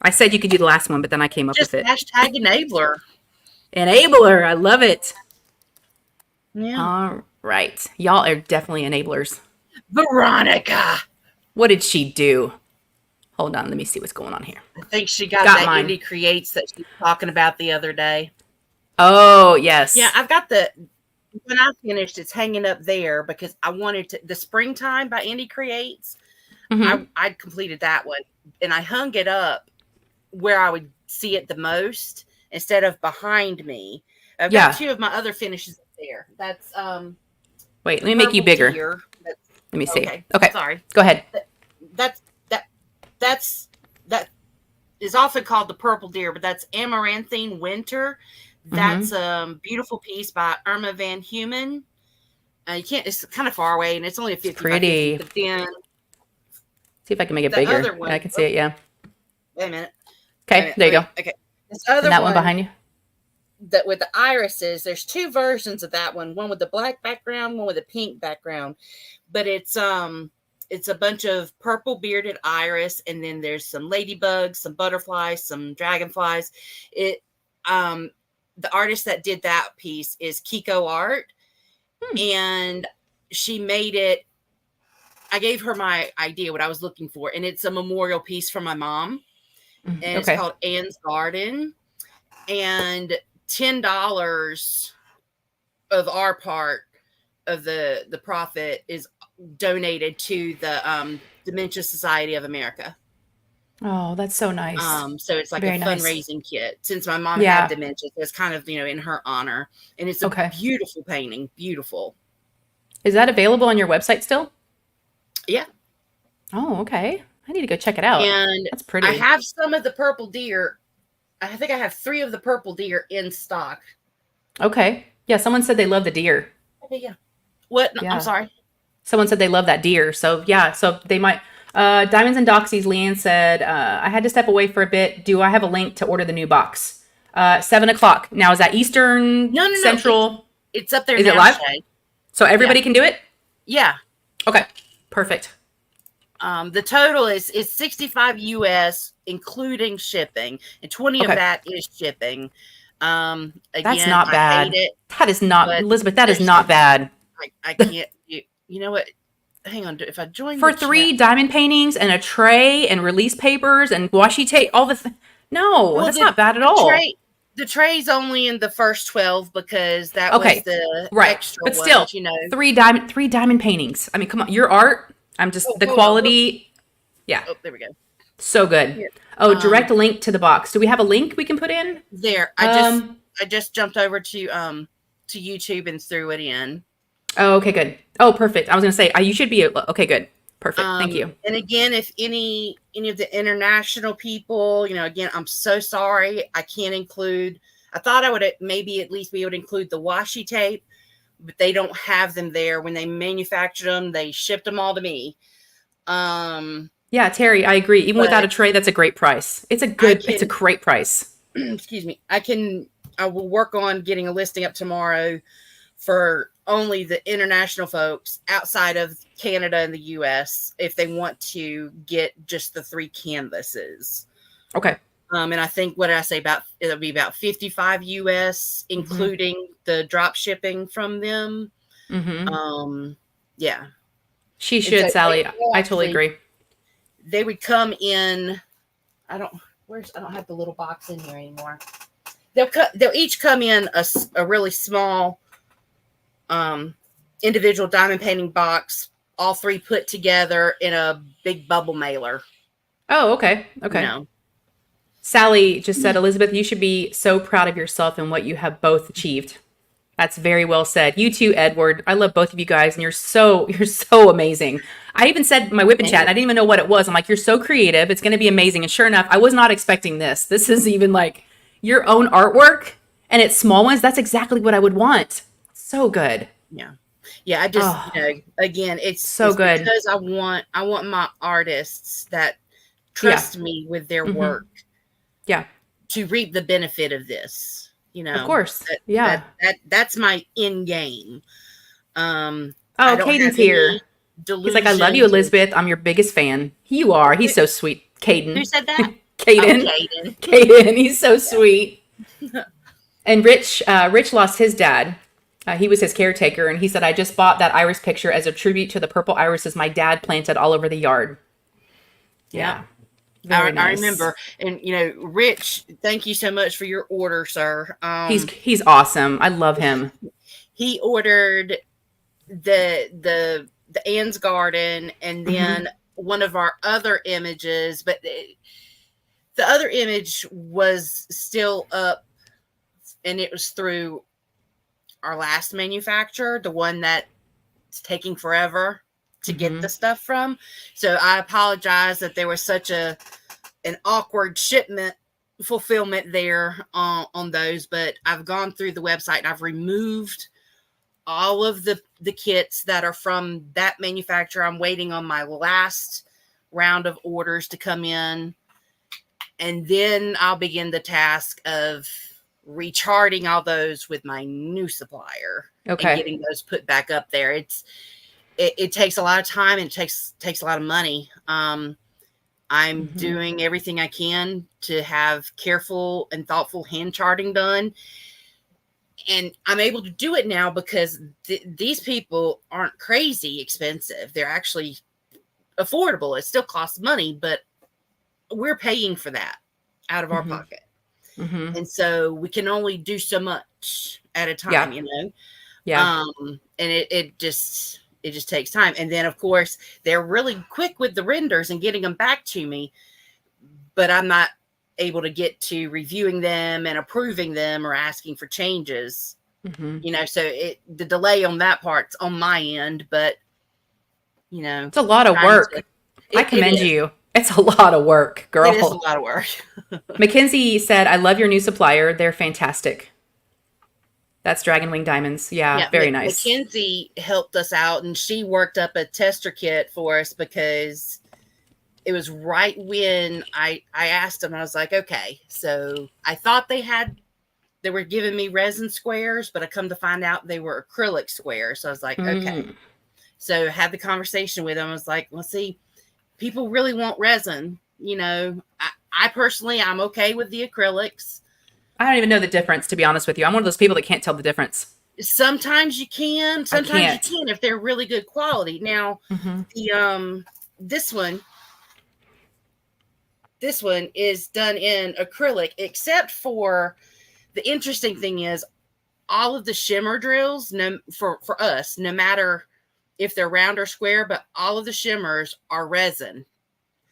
I said you could do the last one, but then I came up Just with it. hashtag enabler. Enabler. I love it. Yeah. All right. Y'all are definitely enablers. Veronica. What did she do? Hold on. Let me see what's going on here. I think she got Got that mine. Indie Creates that she was talking about the other day. Oh, yes. Yeah, I've got when I finished, it's hanging up there because I wanted the Springtime by Indie Creates. Mhm. I'd completed that one and I hung it up where I would see it the most. instead of behind me. I've Yeah. got two of my other finishes up there. That's Wait, let me make you bigger. Deer. Let me see. Okay. Okay. Sorry. Go ahead. That is often called the purple deer, but that's Amaranthine Winter. That's a beautiful piece by Irma Van Humen. You can't. It's kind of far away, and it's only a 50 by 50. But then, see if I can make it the bigger. other one, I can see it. Yeah. Wait a minute. Okay. There you go. Okay. This other And that one behind you. that with the irises, there's two versions of that one with the black background, one with a pink background, but it's a bunch of purple bearded iris, and then there's some ladybugs, some butterflies, some dragonflies. The artist that did that piece is Kiko Art, and she made it. I gave her my idea, what I was looking for, and it's a memorial piece for my mom, and it's called Anne's Garden, and $10 of our part of the profit is donated to the Dementia Society of America. Oh, that's so nice. So it's like Very a nice. fundraising kit. Since my mom had dementia, so it's kind of, in her honor. And it's a beautiful painting. Beautiful. Is that available on your website still? Yeah. Oh, okay. I need to go check it out. And that's pretty. I have some of the purple deer. I think I have 3 of the purple deer in stock. Okay. Yeah, someone said they love the deer. Okay, yeah. What? No, Yeah. I'm sorry. Someone said they love that deer. So yeah, so they might. Diamonds and Doxies, Leanne said, I had to step away for a bit. Do I have a link to order the new box? 7:00. Now, is that Eastern? No. Central? It's up there. Is now, it live? Shay. So everybody can do it? Yeah. Okay. Perfect. The total is 65 US, including shipping, and 20 of that is shipping. Again, that's not bad. I hate it, that is not, Elizabeth, that is not bad. I can't, you know what? Hang on. If I join for 3 diamond paintings and a tray and release papers and washi tape, all the that's not bad at all. The tray's only in the first 12 because that was the extra but still, ones, 3 diamond paintings. I mean, come on, your art. I'm just the quality. Yeah. Oh, there we go. So good. Here. Oh, direct link to the box. Do we have a link we can put in? There. I just jumped over to YouTube and threw it in. Oh, okay, good. Oh, perfect. I was going to say, you should be, okay, good. Perfect. Thank you. And again, if any of the international people, again, I'm so sorry. I can't include, I thought I would maybe at least be able to include the washi tape, but they don't have them there. When they manufactured them, they shipped them all to me. Yeah, Terry, I agree. Even without a tray, that's a great price. It's a great price. Excuse me. I will work on getting a listing up tomorrow for only the international folks outside of Canada and the US if they want to get just the 3 canvases. Okay. And I think, what did I say, it'll be about 55 US, including the drop shipping from them. Yeah. She should, Sally. I totally agree. They would come in, I don't have the little box in here anymore. They'll each come in a really small individual diamond painting box, all 3 put together in a big bubble mailer. Oh, okay. Sally just said, Elizabeth, you should be so proud of yourself and what you have both achieved. That's very well said. You too, Edward. I love both of you guys, and you're so amazing. I even said in my whip and chat, and I didn't even know what it was. I'm like, you're so creative. It's going to be amazing. And sure enough, I was not expecting this. This is even like your own artwork, and it's small ones. That's exactly what I would want. So good. Yeah. I just, again, it's good because I want my artists that trust me with their work. Yeah. To reap the benefit of this. Of course. That's my end game. Caden's here. He's like, I love you, Elizabeth. I'm your biggest fan. You are. He's so sweet. Caden. Who said that? Caden. Caden. He's so sweet. And Rich lost his dad. He was his caretaker, and he said, I just bought that iris picture as a tribute to the purple irises my dad planted all over the yard. Yeah. Nice. I remember. And, Rich, thank you so much for your order, sir. He's awesome. I love him. He ordered the Anne's Garden, and then one of our other images, but the other image was still up and it was through our last manufacturer, the one that's taking forever to get the stuff from. So I apologize that there was such an awkward shipment fulfillment there on those, but I've gone through the website and I've removed all of the kits that are from that manufacturer. I'm waiting on my last round of orders to come in, and then I'll begin the task of recharting all those with my new supplier and getting those put back up there. It takes a lot of time and it takes a lot of money. I'm doing everything I can to have careful and thoughtful hand charting done. And I'm able to do it now because these people aren't crazy expensive. They're actually affordable. It still costs money, but we're paying for that out of our pocket. And so we can only do so much at a time, you know? And it just takes time. And then of course they're really quick with the renders and getting them back to me, but I'm not able to get to reviewing them and approving them or asking for changes, you know, so the delay on that part's on my end, but you know, it's a lot of work. I commend you. It's a lot of work, girl. It is a lot of work. Mackenzie said, I love your new supplier. They're fantastic. That's Dragon Wing Diamonds. Yeah, very nice. Mackenzie helped us out, and she worked up a tester kit for us because it was right when I asked them. I was like, okay, so I thought they were giving me resin squares, but I come to find out they were acrylic squares. So I was like, okay. So I had the conversation with them. I was like, let's see, people really want resin. You know, I personally, I'm okay with the acrylics. I don't even know the difference, to be honest with you. I'm one of those people that can't tell the difference. Sometimes you can, sometimes you can if they're really good quality. Now, this one is done in acrylic, except for the interesting thing is all of the shimmer drills, for us, no matter if they're round or square, but all of the shimmers are resin.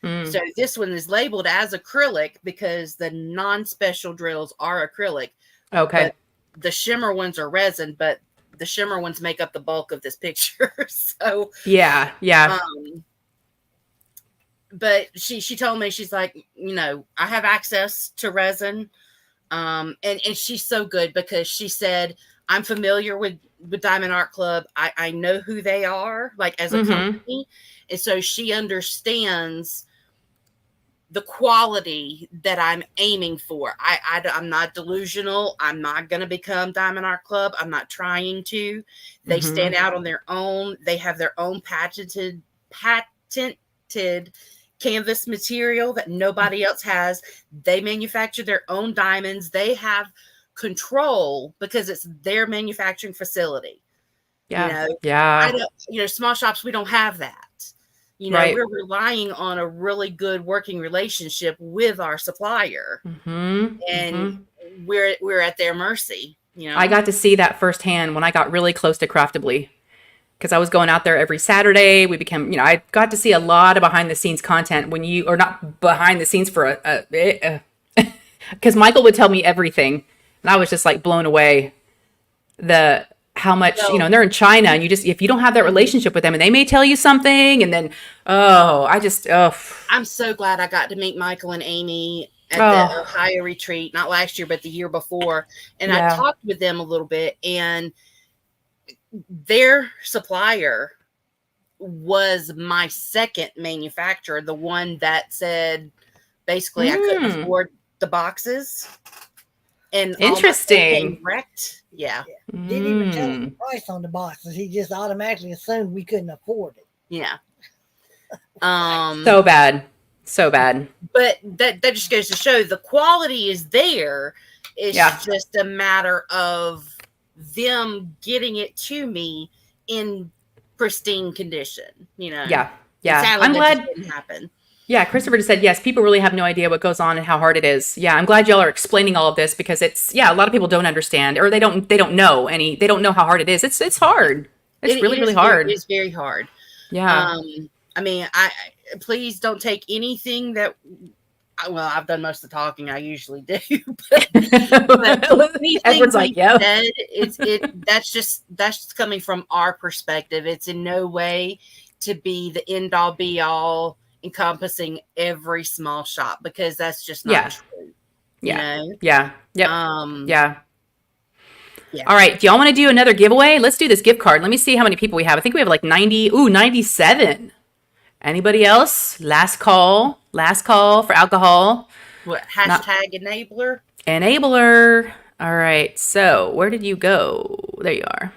So this one is labeled as acrylic because the non-special drills are acrylic. Okay. But the shimmer ones are resin, but the shimmer ones make up the bulk of this picture. So yeah. But she told me, she's like, you know, I have access to resin. And she's so good because she said, I'm familiar with Diamond Art Club. I know who they are, like as a company. And so she understands the quality that I'm aiming for. I'm not delusional. I'm not going to become Diamond Art Club. I'm not trying to. They stand out on their own. They have their own patented canvas material that nobody else has. They manufacture their own diamonds. They have control because it's their manufacturing facility. Small shops, we don't have that. You know, we're relying on a really good working relationship with our supplier, and we're at their mercy. You know, I got to see that firsthand when I got really close to Craftably, because I was going out there every Saturday. We became, I got to see a lot of behind the scenes content or not behind the scenes for because Michael would tell me everything, and I was just like blown away. How much, and they're in China, and if you don't have that relationship with them, and they may tell you something, and then, I'm so glad I got to meet Michael and Amy at the Ohio retreat, not last year, but the year before. And I talked with them a little bit, and their supplier was my second manufacturer, the one that said, basically, I couldn't afford the boxes. And interesting. Wrecked. Yeah. Didn't even tell us the price on the boxes. He just automatically assumed we couldn't afford it. Yeah. So bad. But that just goes to show the quality is there. It's just a matter of them getting it to me in pristine condition. You know. Yeah. I'm glad it didn't happen. Yeah, Christopher just said, yes, people really have no idea what goes on and how hard it is. Yeah, I'm glad y'all are explaining all of this because it's, a lot of people don't understand, or they don't know how hard it is. It's hard. It's really hard. It's very hard. Yeah. I mean, please don't take anything that Well, I've done most of the talking. I usually do, but anything Edward's like, we "Yep." said, that's coming from our perspective. It's in no way to be the end all be all, encompassing every small shop, because that's just not Yeah. true. You Yeah. know, Yeah. Yep. um, Yeah. yeah. All right. Do y'all want to do another giveaway? Let's do this gift card. Let me see how many people we have. I think we have like 90. Ooh, 97. Anybody else? Last call. Last call for alcohol. What Not hashtag enabler? enabler. All right. So where did you go? There you are.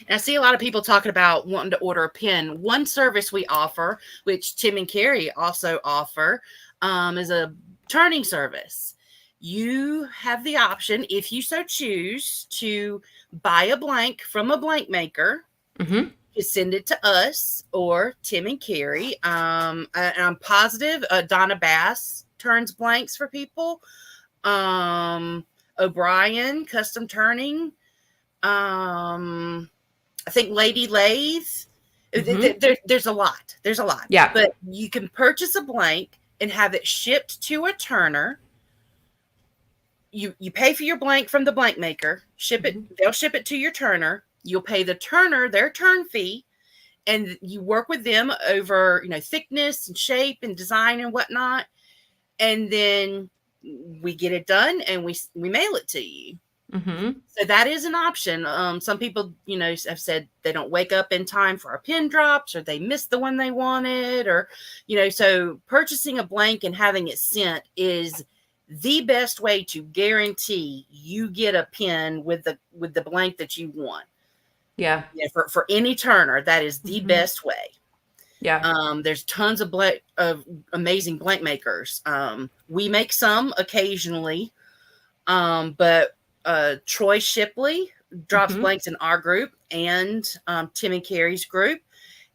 And I see a lot of people talking about wanting to order a pin. One service we offer, which Tim and Carrie also offer, is a turning service. You have the option, if you so choose, to buy a blank from a blank maker. Mm-hmm. You send it to us or Tim and Carrie. And I'm positive Donna Bass turns blanks for people. O'Brien, custom turning. I think Lady Lathe. There's a lot. There's a lot. Yeah. But you can purchase a blank and have it shipped to a turner. You pay for your blank from the blank maker. Ship it. They'll ship it to your turner. You'll pay the turner their turn fee, and you work with them over, thickness and shape and design and whatnot. And then we get it done and we mail it to you. Mm-hmm. So that is an option. Some people, have said they don't wake up in time for our pin drops, or they missed the one they wanted, or, so purchasing a blank and having it sent is the best way to guarantee you get a pin with the blank that you want. Yeah. For any turner, that is the best way. Yeah. There's tons of amazing blank makers. We make some occasionally, but Troy Shipley drops blanks in our group and Tim and Carrie's group.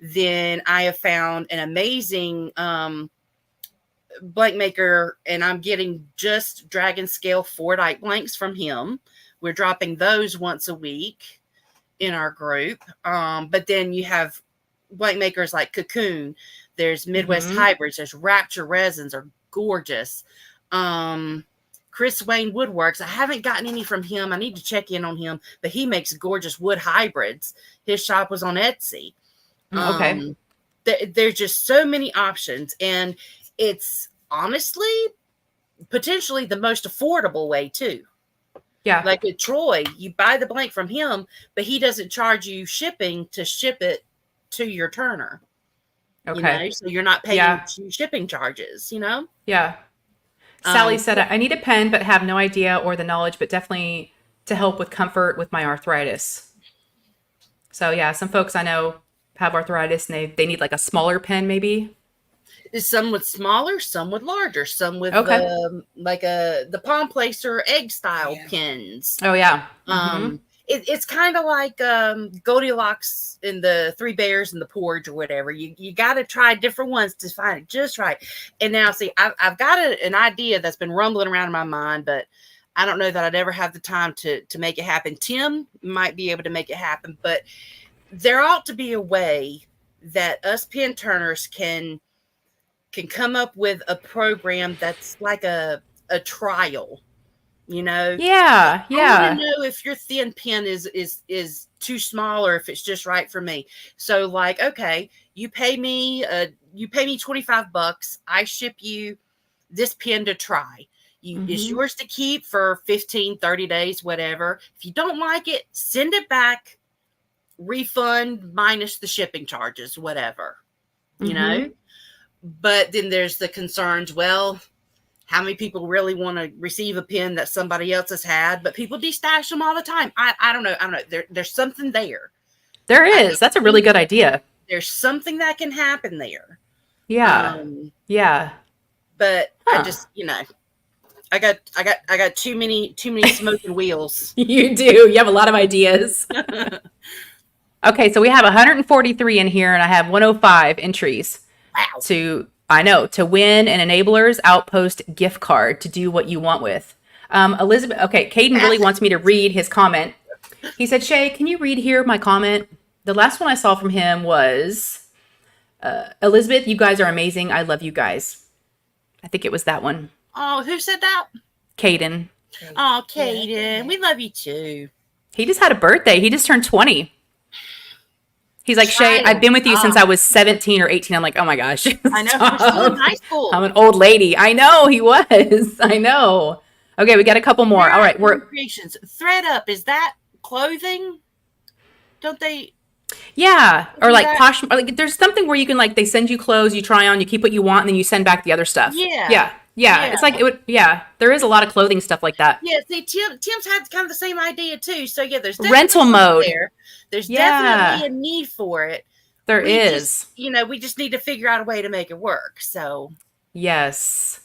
Then I have found an amazing blank maker, and I'm getting just dragon scale Fordite blanks from him. We're dropping those once a week in our group. But then you have blank makers like Cocoon. There's Midwest Hybrids. There's Rapture Resins, are gorgeous. Chris Wayne Woodworks. I haven't gotten any from him. I need to check in on him, but he makes gorgeous wood hybrids. His shop was on Etsy. Okay. There's just so many options, and it's honestly potentially the most affordable way too. Yeah. Like with Troy, you buy the blank from him, but he doesn't charge you shipping to ship it to your turner. Okay. So you're not paying shipping charges, Yeah. Sally said, I need a pen, but have no idea or the knowledge, but definitely to help with comfort with my arthritis. So yeah, some folks I know have arthritis and they need like a smaller pen maybe. Some with smaller, some with larger, some with the palm placer egg style pins. Oh yeah. It's kind of like Goldilocks in the Three Bears and the Porridge or whatever. You got to try different ones to find it just right. And now, see, I've got an idea that's been rumbling around in my mind, but I don't know that I'd ever have the time to make it happen. Tim might be able to make it happen, but there ought to be a way that us pin turners can come up with a program that's like a trial. Yeah. I want to know if your thin pin is too small or if it's just right for me. So like, okay, you pay me $25. I ship you this pin to try. It's yours to keep for 15, 30 days, whatever. If you don't like it, send it back, refund minus the shipping charges, whatever, But then there's the concerns. Well, how many people really want to receive a pin that somebody else has had? But people destash them all the time. I don't know. There's something there. There is. That's a really good idea. There's something that can happen there. Yeah. Yeah. But I just, I got too many smoking wheels. You do. You have a lot of ideas. Okay, so we have 143 in here, and I have 105 entries. Wow. To win an Enablers Outpost gift card to do what you want with. Elizabeth, okay, Caden really wants me to read his comment. He said, Shay, can you read here my comment? The last one I saw from him was, Elizabeth, you guys are amazing. I love you guys. I think it was that one. Oh, who said that? Caden. Oh, Yeah, Kaden, we love you too. He just had a birthday. He just turned 20. He's like, Shay, I've been with you since I was 17 or 18. I'm like, oh my gosh. I know. We're still in high school. I'm an old lady. I know he was. I know. Okay, we got a couple more. All right, we're Creations. Thread Up, is that clothing? Don't they? yeah, or Do like that? Posh. Or like, there's something where you can like they send you clothes, you try on, you keep what you want, and then you send back the other stuff. Yeah. yeah. Yeah. It's like it would. Yeah, there is a lot of clothing stuff like that. Yeah, see, Tim's had kind of the same idea too. So yeah, there's Rental definitely mode. there. There's Yeah. definitely a need for it. There We is. just, we just need to figure out a way to make it work. So Yes.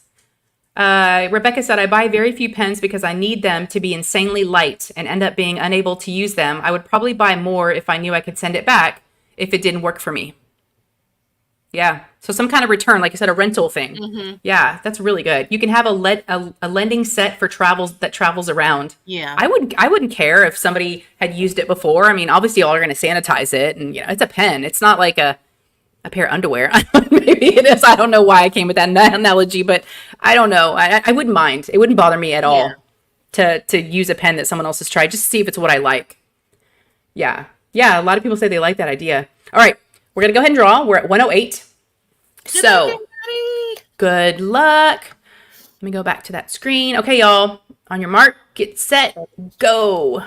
Rebecca said, I buy very few pens because I need them to be insanely light and end up being unable to use them. I would probably buy more if I knew I could send it back if it didn't work for me. Yeah. So some kind of return, like you said, a rental thing. Yeah, that's really good. You can have a lending set for travels around. yeah, I wouldn't care if somebody had used it before. I mean, obviously y'all are going to sanitize it, and it's a pen. It's not like a pair of underwear. Maybe it is. I don't know why I came with that analogy, but I don't know. I wouldn't mind. It wouldn't bother me at all to use a pen that someone else has tried, just to see if it's what I like. Yeah. Yeah, a lot of people say they like that idea. All right, we're going to go ahead and draw. We're at 108. So, good luck. Let me go back to that screen. Okay, y'all. On your mark, get set, go.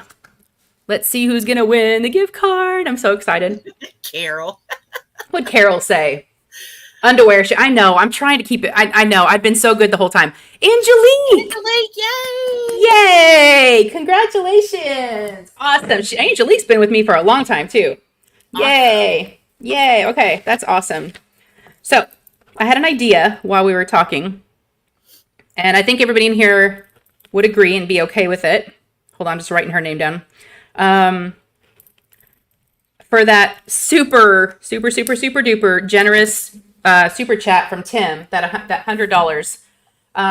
Let's see who's going to win the gift card. I'm so excited. Carol. What'd Carol say? Underwear. I know. I'm trying to keep it. I know. I've been so good the whole time. Angelique! Yay! Yay! Congratulations. Awesome. Angelique's been with me for a long time, too. Yay. Yay. Okay. That's awesome. So I had an idea while we were talking, and I think everybody in here would agree and be okay with it. Hold on. I'm just writing her name down. For that super duper generous super chat from Tim, that $100.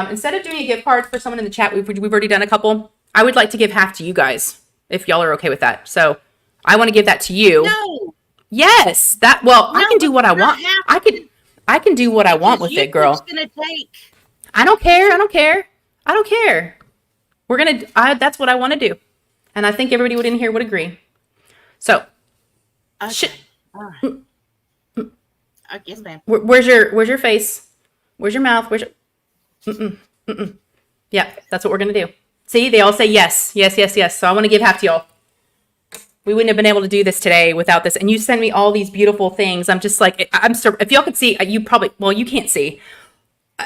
Instead of doing a gift card for someone in the chat, we've already done a couple. I would like to give half to you guys, if y'all are okay with that. So I want to give that to you. No. Yes, I can do what I want. I can do what I want with it, girl. Gonna take. I don't care. That's what I want to do, and I think everybody in here would agree. So. Okay. All right. Yes, ma'am. Where's your face? Where's your mouth? Where's your... Yeah, that's what we're going to do. See, they all say yes. So I want to give half to y'all. We wouldn't have been able to do this today without this. And you send me all these beautiful things. I'm just like, if y'all could see, you can't see.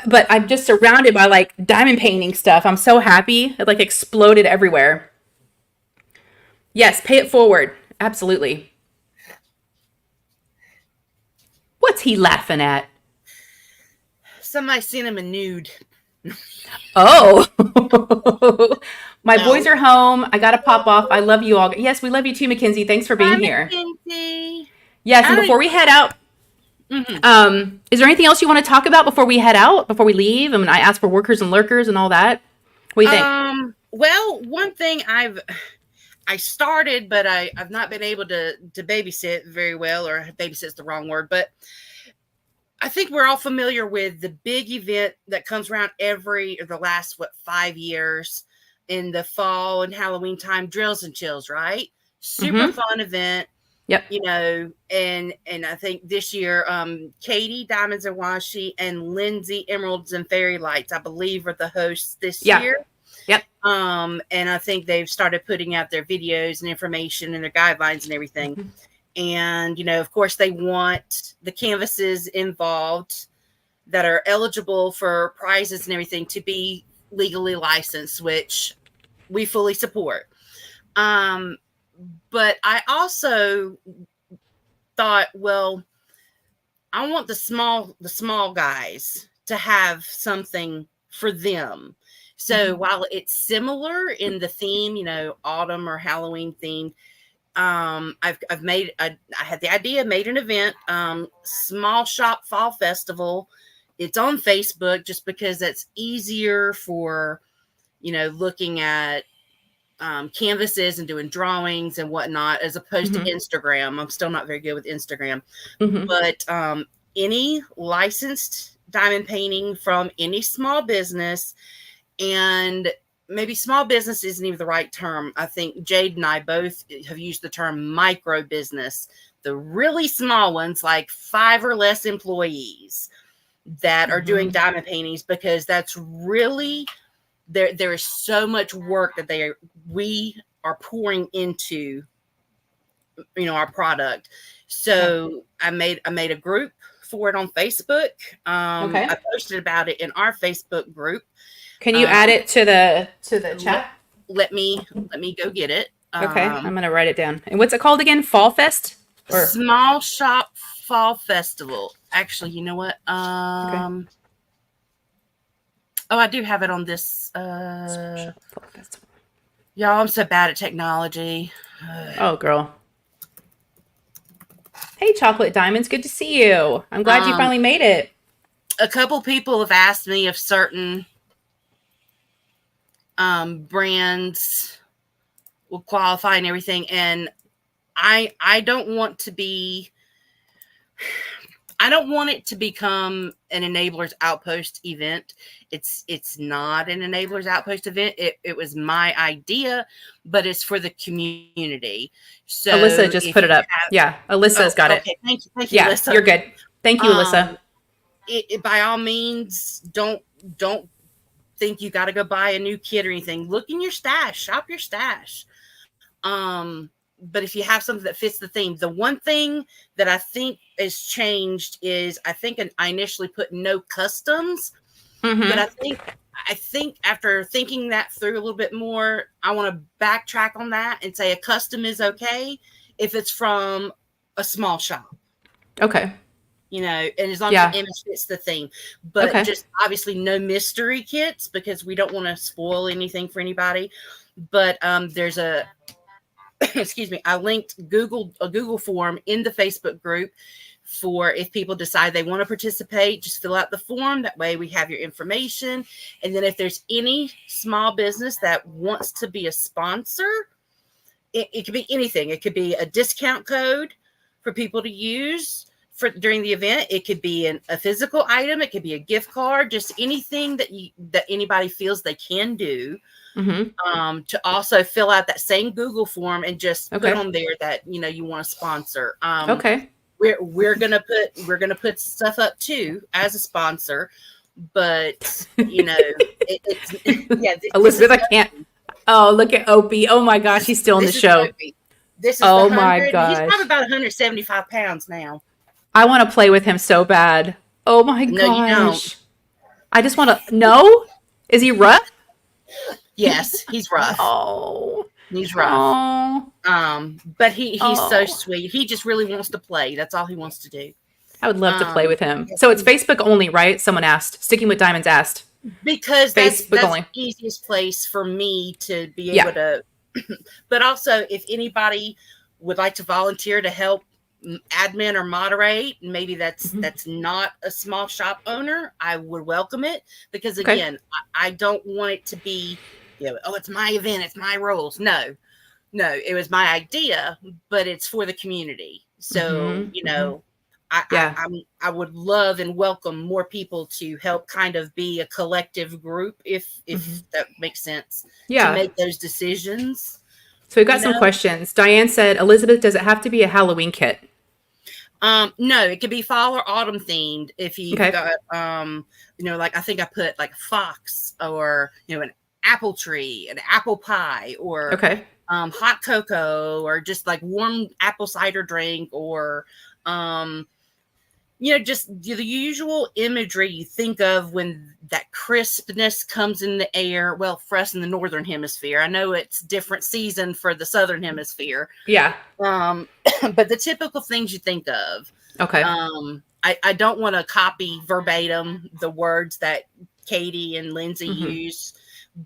But I'm just surrounded by like diamond painting stuff. I'm so happy. It like exploded everywhere. Yes, pay it forward. Absolutely. What's he laughing at? Somebody sent him a nude. Oh, my boys are home. I got to pop off. I love you all. Yes, we love you too, Mackenzie. Thanks for being here. Mackenzie. Yes, and before we head out, is there anything else you want to talk about before we head out, before we leave? I mean, I asked for workers and lurkers and all that. What do you think? Well, one thing I started, but I've not been able to babysit very well, or babysit's the wrong word, but I think we're all familiar with the big event that comes around the last 5 years in the fall and Halloween time, Drills and Chills, right? Super fun event. Yep. And I think this year, Katie, Diamonds and Washi, and Lindsay, Emeralds and Fairy Lights, I believe, are the hosts this year. Yep. And I think they've started putting out their videos and information and their guidelines and everything. And, of course, they want the canvases involved that are eligible for prizes and everything to be legally licensed, which we fully support. But I also thought, well, I want the small guys to have something for them. So while it's similar in the theme, autumn or Halloween themed, I had the idea, made an event, Small Shop Fall Festival. It's on Facebook just because it's easier for, looking at canvases and doing drawings and whatnot, as opposed to Instagram. I'm still not very good with Instagram, but any licensed diamond painting from any small business, and maybe small business isn't even the right term. I think Jade and I both have used the term micro business, the really small ones, like 5 or less employees that are doing diamond paintings, because that's really there is so much work that we are pouring into, our product. So I made a group for it on Facebook. Okay. I posted about it in our Facebook group. Can you add it to the chat? Let me go get it. Okay, I'm gonna write it down. And what's it called again? Fall Fest? Or Small Shop Fall Festival. Actually, you know what? okay. Oh, I do have it on this. Fall Festival. Y'all, I'm so bad at technology. Oh, girl. Hey, Chocolate Diamonds, good to see you. I'm glad you finally made it. A couple people have asked me if certain brands will qualify and everything, and I don't want to be. I don't want it to become an Enablers Outpost event. It's not an Enablers Outpost event. It was my idea, but it's for the community. So Alyssa just put it up. Yeah, Alyssa's got it. Okay, thank you, yeah, Alyssa. You're good. Thank you, Alyssa. By all means, don't think you got to go buy a new kit or anything. Look in your stash, shop your stash. But if you have something that fits the theme, the one thing that I think has changed is I initially put no customs, but I think after thinking that through a little bit more, I want to backtrack on that and say a custom is okay if it's from a small shop. Okay. And as long as the image fits the theme, but just obviously no mystery kits, because we don't want to spoil anything for anybody. But there's a excuse me, I linked a Google form in the Facebook group for if people decide they want to participate, just fill out the form. That way we have your information. And then if there's any small business that wants to be a sponsor, it could be anything. It could be a discount code for people to use during the event. It could be a physical item. It could be a gift card, just anything that anybody feels they can do. To also fill out that same Google form and just put on there that you want to sponsor. We're gonna put stuff up too as a sponsor, but Elizabeth, I can't. Oh, look at Opie. Oh my gosh, he's still in the show. Opie. This is my gosh. He's probably about 175 pounds now. I want to play with him so bad. Oh my gosh. No, you don't. I just want to. No, is he rough? Yes, he's rough. Oh, he's rough. Oh. But he's so sweet. He just really wants to play. That's all he wants to do. I would love to play with him. So it's Facebook only, right? Someone asked. Sticking with Diamonds asked. Because that's the easiest place for me to be able to. But also, if anybody would like to volunteer to help admin or moderate, maybe that's not a small shop owner, I would welcome it, because again, I don't want it to be it's my event, it's my rules. No, it was my idea, but it's for the community. So I would love and welcome more people to help kind of be a collective group, if that makes sense, to make those decisions. So we've got some questions. Diane said, Elizabeth, does it have to be a Halloween kit? No, it could be fall or autumn themed. If you've got, like I think I put like a fox, or, an apple tree, an apple pie, or hot cocoa, or just like warm apple cider drink, or, just the usual imagery you think of when that crispness comes in the air. Well, for us in the Northern Hemisphere, I know it's different season for the Southern Hemisphere. Yeah. But the typical things you think of. Okay. I don't want to copy verbatim the words that Katie and Lindsay use,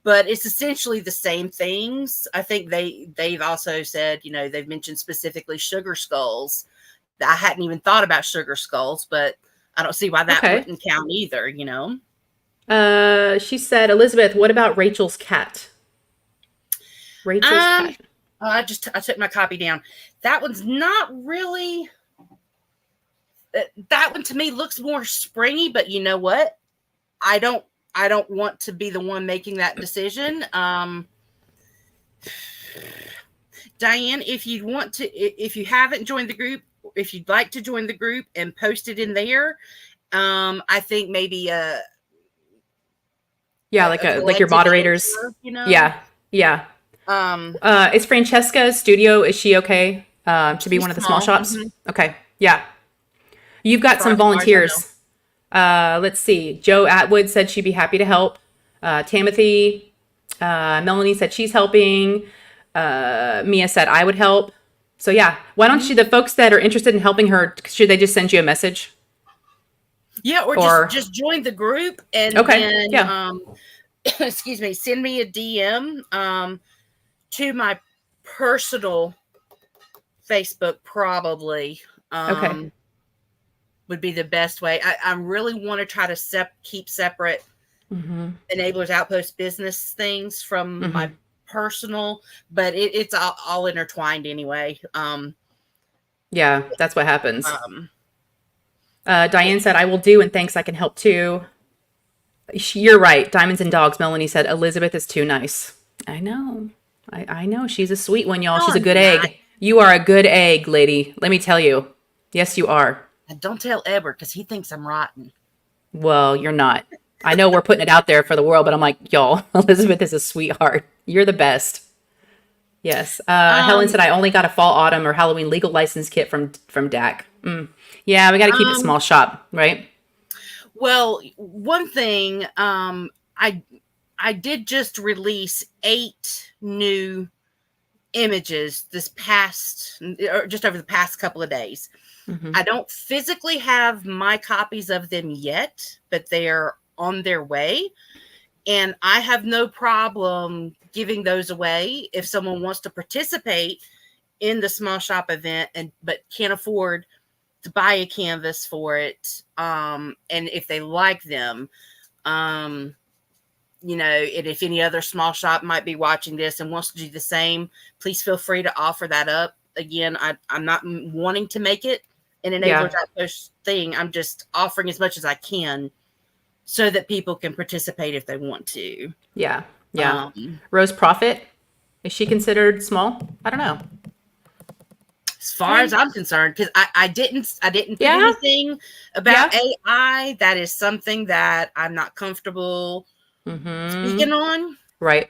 but it's essentially the same things. I think they've also said, they've mentioned specifically sugar skulls. I hadn't even thought about sugar skulls, but I don't see why that wouldn't count either, She said, Elizabeth, what about Rachel's cat? Rachel's cat. I took my copy down. That one's not really that one to me looks more springy, but you know what? I don't want to be the one making that decision. Diane, if you want to, if you haven't joined the group, if you'd like to join the group and post it in there, I think maybe like your collective moderators. answer, you know. Yeah. Is Francesca's studio, is she okay to be She's one of the small small. shops? Okay. Yeah. You've got some As far as I know. volunteers. Let's see. Joe Atwood said she'd be happy to help. Timothy, Melanie said she's helping. Mia said I would help. So yeah, why don't you, the folks that are interested in helping her, should they just send you a message? Yeah, or just join the group and then excuse me, send me a DM to my personal Facebook probably. Okay. Would be the best way. I really want to try to keep separate Enablers Outpost business things from my personal, but it's all intertwined anyway. Yeah, that's what happens. Diane said, I will do, and thanks, I can help too. You're right. Diamonds and dogs. Melanie said, Elizabeth is too nice. I know. I know. She's a sweet one, y'all. She's a good egg. You are a good egg, lady. Let me tell you. Yes, you are. And don't tell Edward because he thinks I'm rotten. Well, you're not. I know we're putting it out there for the world, but I'm like, y'all, Elizabeth is a sweetheart. You're the best. Yes. Helen said, I only got a fall, autumn, or Halloween legal license kit from DAC. Yeah, we got to keep it small shop, right? Well, one thing, I did just release 8 new images this past, or just over the past couple of days. I don't physically have my copies of them yet, but they're on their way. And I have no problem giving those away if someone wants to participate in the small shop event but can't afford to buy a canvas for it. And if they like them, and if any other small shop might be watching this and wants to do the same, please feel free to offer that up. Again, I'm not wanting to make it an Enablers Outpost thing. I'm just offering as much as I can so that people can participate if they want to. Yeah. Rose Profit, is she considered small? I don't know. As far as I'm concerned, because I didn't put anything about AI. That is something that I'm not comfortable speaking on. Right.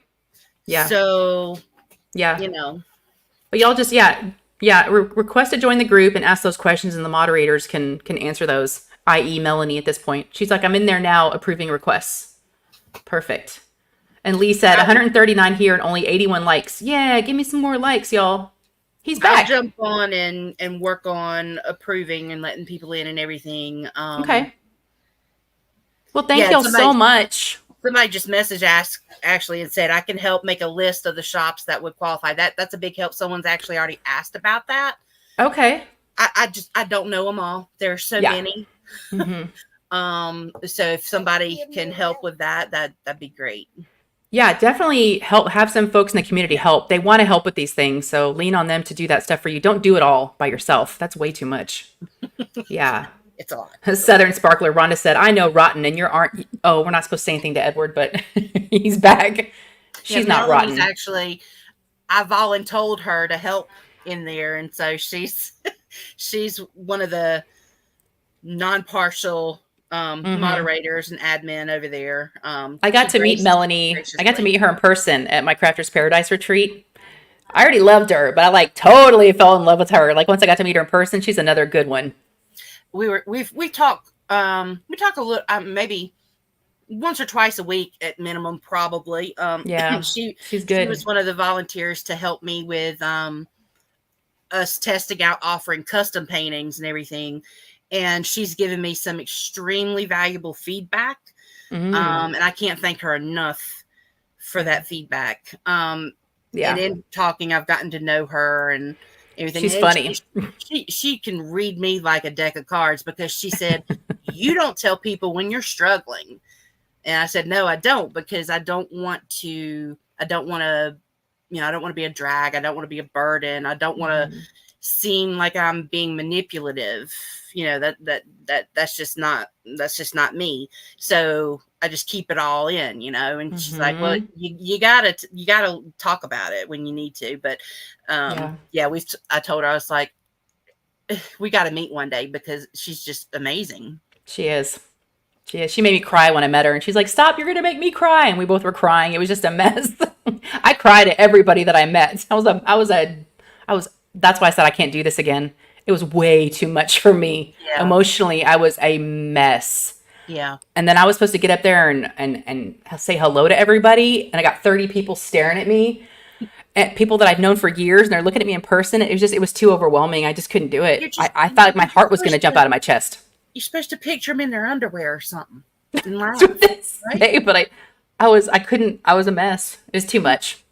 Yeah. So, but y'all just, request to join the group and ask those questions, and the moderators can answer those, i.e. Melanie at this point. She's like, I'm in there now approving requests. Perfect. And Lee said 139 here and only 81 likes. Yeah, give me some more likes, y'all. He's back. I'll jump on and work on approving and letting people in and everything. Okay. Well, thank y'all so much. Somebody just messaged actually and said, I can help make a list of the shops that would qualify. That's a big help. Someone's actually already asked about that. Okay. I don't know them all. There's so many. So if somebody can help with that'd be great. Yeah, definitely have some folks in the community help. They want to help with these things. So lean on them to do that stuff for you. Don't do it all by yourself. That's way too much. Yeah. It's a lot. Southern Sparkler, Rhonda said, I know rotten and aren't. Oh, we're not supposed to say anything to Edward, but he's back. She's not rotten. Actually, I volunteered her to help in there. And so she's one of the non-partial moderators and admin over there. I got to meet Melanie. I got to meet her in person at my Crafters Paradise retreat. I already loved her, but I totally fell in love with her. Once I got to meet her in person, she's another good one. We talk a little, maybe once or twice a week at minimum, probably. She's good. She was one of the volunteers to help me with us testing out offering custom paintings and everything. And she's given me some extremely valuable feedback. And I can't thank her enough for that feedback. And in talking, I've gotten to know her and everything. She's funny. She can read me like a deck of cards, because she said, you don't tell people when you're struggling. And I said, no, I don't, because I don't want to be a drag. I don't want to be a burden. I don't want to seem like I'm being manipulative. that's just not me. So I just keep it all in, and she's like, well, you gotta talk about it when you need to. But I told her, I was like, we got to meet one day because she's just amazing. She is. She made me cry when I met her, and she's like, "Stop! You're gonna make me cry." And we both were crying. It was just a mess. I cried at everybody that I met. That's why I said I can't do this again. It was way too much for me. Yeah. Emotionally, I was a mess. Yeah. And then I was supposed to get up there and say hello to everybody, and I got 30 people staring at me. And people that I've known for years, and they're looking at me in person. It was too overwhelming. I just couldn't do it. I felt like my heart was going to jump out of my chest. You're supposed to picture them in their underwear or something. And laugh, right? But I was a mess. It was too much.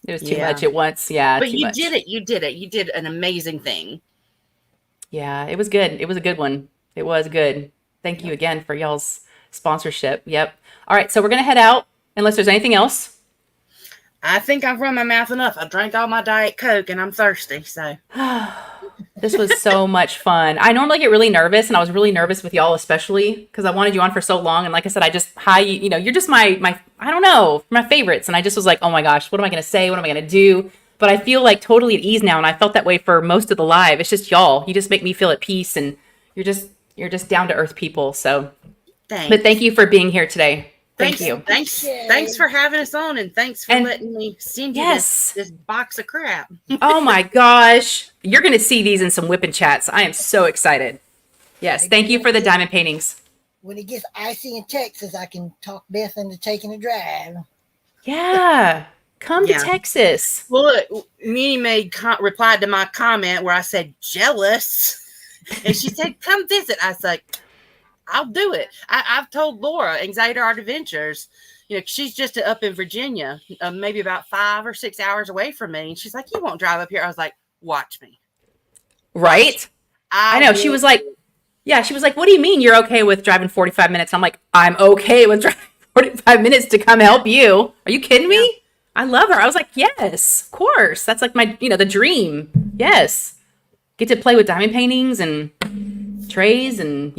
It was too much at once. Yeah. But you did it. You did it. You did an amazing thing. Yeah, it was good. It was a good one. It was good. Thank you again for y'all's sponsorship. Yep. All right. So we're going to head out unless there's anything else. I think I've run my mouth enough. I drank all my Diet Coke and I'm thirsty. So this was so much fun. I normally get really nervous, and I was really nervous with y'all, especially because I wanted you on for so long. And like I said, you're just my I don't know, my favorites. And I just was like, oh my gosh, what am I going to say? What am I going to do? But I feel like totally at ease now. And I felt that way for most of the live. It's just y'all. You just make me feel at peace, and you're just down to earth people. So, but thank you for being here today. Thank you. Thanks for having us on, and thanks for letting me send you this box of crap. Oh my gosh. You're going to see these in some whipping chats. I am so excited. Yes. Thank you for the diamond paintings. When it gets icy in Texas, I can talk Beth into taking a drive. Yeah. Come to Texas. Well, look, Minnie Maid replied to my comment where I said jealous. And she said, come visit. I was like, I'll do it. I've told Laura, Anxiety Art Adventures, she's just up in Virginia, maybe about 5 or 6 hours away from me. And she's like, you won't drive up here. I was like, watch me. Right? I know. She was like, what do you mean you're okay with driving 45 minutes? I'm like, I'm okay with driving 45 minutes to come help you. Are you kidding me? I love her. I was like, yes, of course. That's like my, the dream. Yes. Get to play with diamond paintings and trays and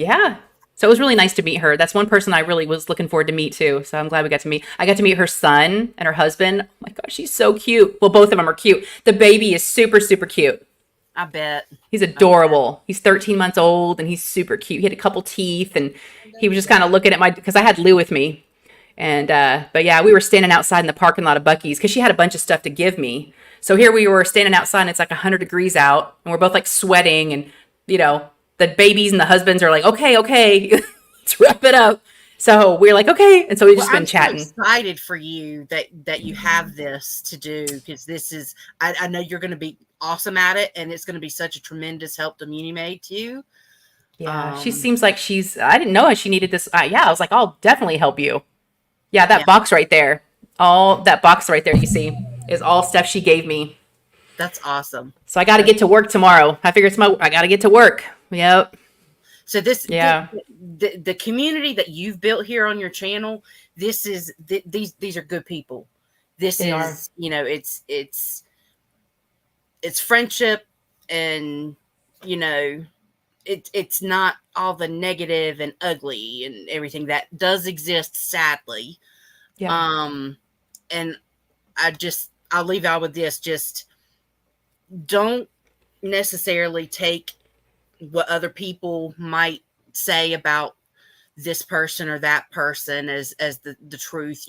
So it was really nice to meet her. That's one person I really was looking forward to meet too. So I'm glad we got to meet. I got to meet her son and her husband. Oh my gosh, she's so cute. Well, both of them are cute. The baby is super, super cute. I bet. He's adorable. He's 13 months old and he's super cute. He had a couple teeth and he was just kind of looking at because I had Lou with me. And, but yeah, we were standing outside in the parking lot of Buc-ee's because she had a bunch of stuff to give me. So here we were standing outside and it's like 100 degrees out and we're both like sweating and, the babies and the husbands are like, okay, let's wrap it up. So we're like, okay. And so we've just been chatting. I'm so excited for you that you have this to do because this is, I know you're going to be awesome at it and it's going to be such a tremendous help to Minnie Maid too. Yeah. She seems like I didn't know she needed this. I was like, I'll definitely help you. Yeah. That box right there, you see is all stuff she gave me. That's awesome. So I got to get to work tomorrow. I figure I got to get to work. Yep. So the community that you've built here on your channel, these are good people. These are it's friendship and, it's not all the negative and ugly and everything that does exist, sadly. Yeah. And I'll leave out with this, just don't necessarily take what other people might say about this person or that person as the truth.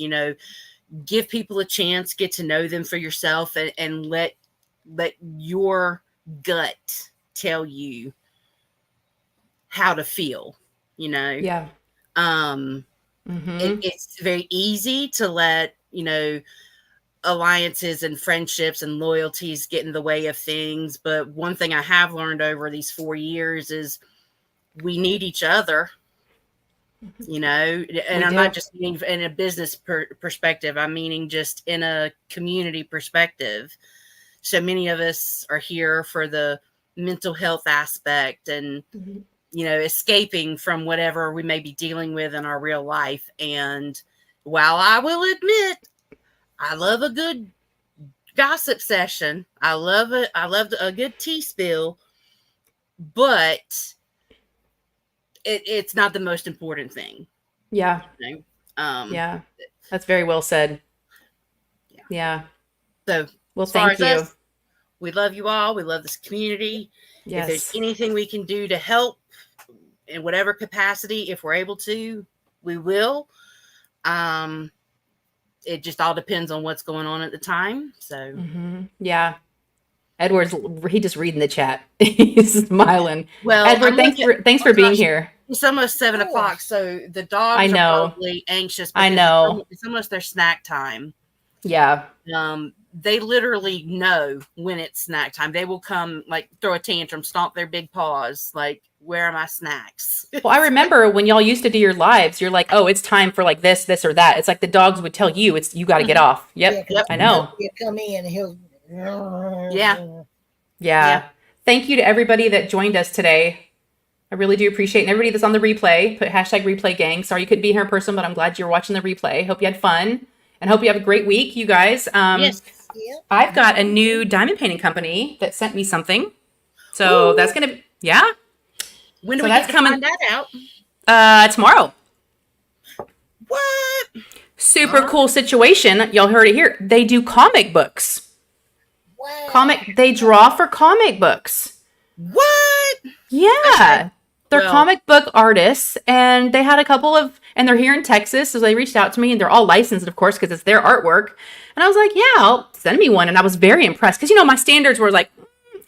Give people a chance, get to know them for yourself and let your gut tell you how to feel, Yeah. It's very easy to let, alliances and friendships and loyalties get in the way of things. But one thing I have learned over these 4 years is we need each other, and I'm not just meaning in a business perspective. I'm meaning just in a community perspective. So many of us are here for the mental health aspect and, escaping from whatever we may be dealing with in our real life. And while I will admit, I love a good gossip session. I love it. I love a good tea spill, but it's not the most important thing. Yeah. You know? Yeah. That's very well said. Yeah. Yeah. So Well, as far thank as you. us, we love you all. We love this community. If there's Yes. anything we can do to help in whatever capacity, if we're able to, we will. It just all depends on what's going on at the time. So Yeah. Edward's he just reading the chat. He's smiling. well, Edward, I'm looking. thanks for Oh being gosh, here. it's almost 7 o'clock, so the dogs I are know. probably anxious I because know. it's almost their snack time. Yeah. They literally know when it's snack time. They will come, like, throw a tantrum, stomp their big paws, like, where are my snacks? Well, I remember when y'all used to do your lives, you're like, oh, it's time for like this or that. It's like the dogs would tell you it's you got to get off. Yep. Yeah, I know. he'll come in and he'll. Yeah. Yeah. Thank you to everybody that joined us today. I really do appreciate it. And everybody that's on the replay, put hashtag replay gang. Sorry you couldn't be here in person, but I'm glad you're watching the replay. Hope you had fun and hope you have a great week, you guys. Yes. Yeah. I've got a new diamond painting company that sent me something. So Ooh. that's going to, yeah. When do So we that's get to coming- find that out? Tomorrow. What? Super cool situation. Y'all heard it here. They do comic books. Wow. They draw for comic books. What? Yeah. Okay. They're Well- comic book artists, and they had a couple of, and they're here in Texas, so they reached out to me, and they're all licensed, of course, because it's their artwork. And I was like, yeah, I'll send me one. And I was very impressed because, my standards were like,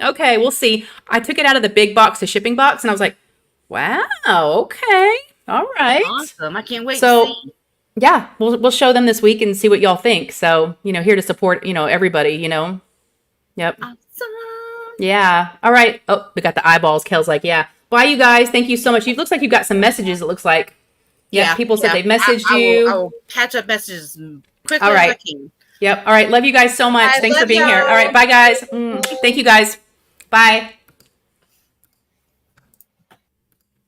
okay, we'll see. I took it out of the big box, the shipping box, and I was like, wow, okay, all right. Awesome. I can't wait So- to see. Yeah, we'll show them this week and see what y'all think. So, here to support, everybody, Yep. Awesome. Yeah. All right. Oh, we got the eyeballs. Kel's like, yeah. Bye, you guys. Thank you so much. It looks like you've got some messages, it looks like. Yeah. People said they've messaged you. I will catch up messages as quickly All as I right. can. Yep. All right. Love you guys so much. I Thanks for love being here. y'all. All right. Bye, guys. Thank you, guys. Bye.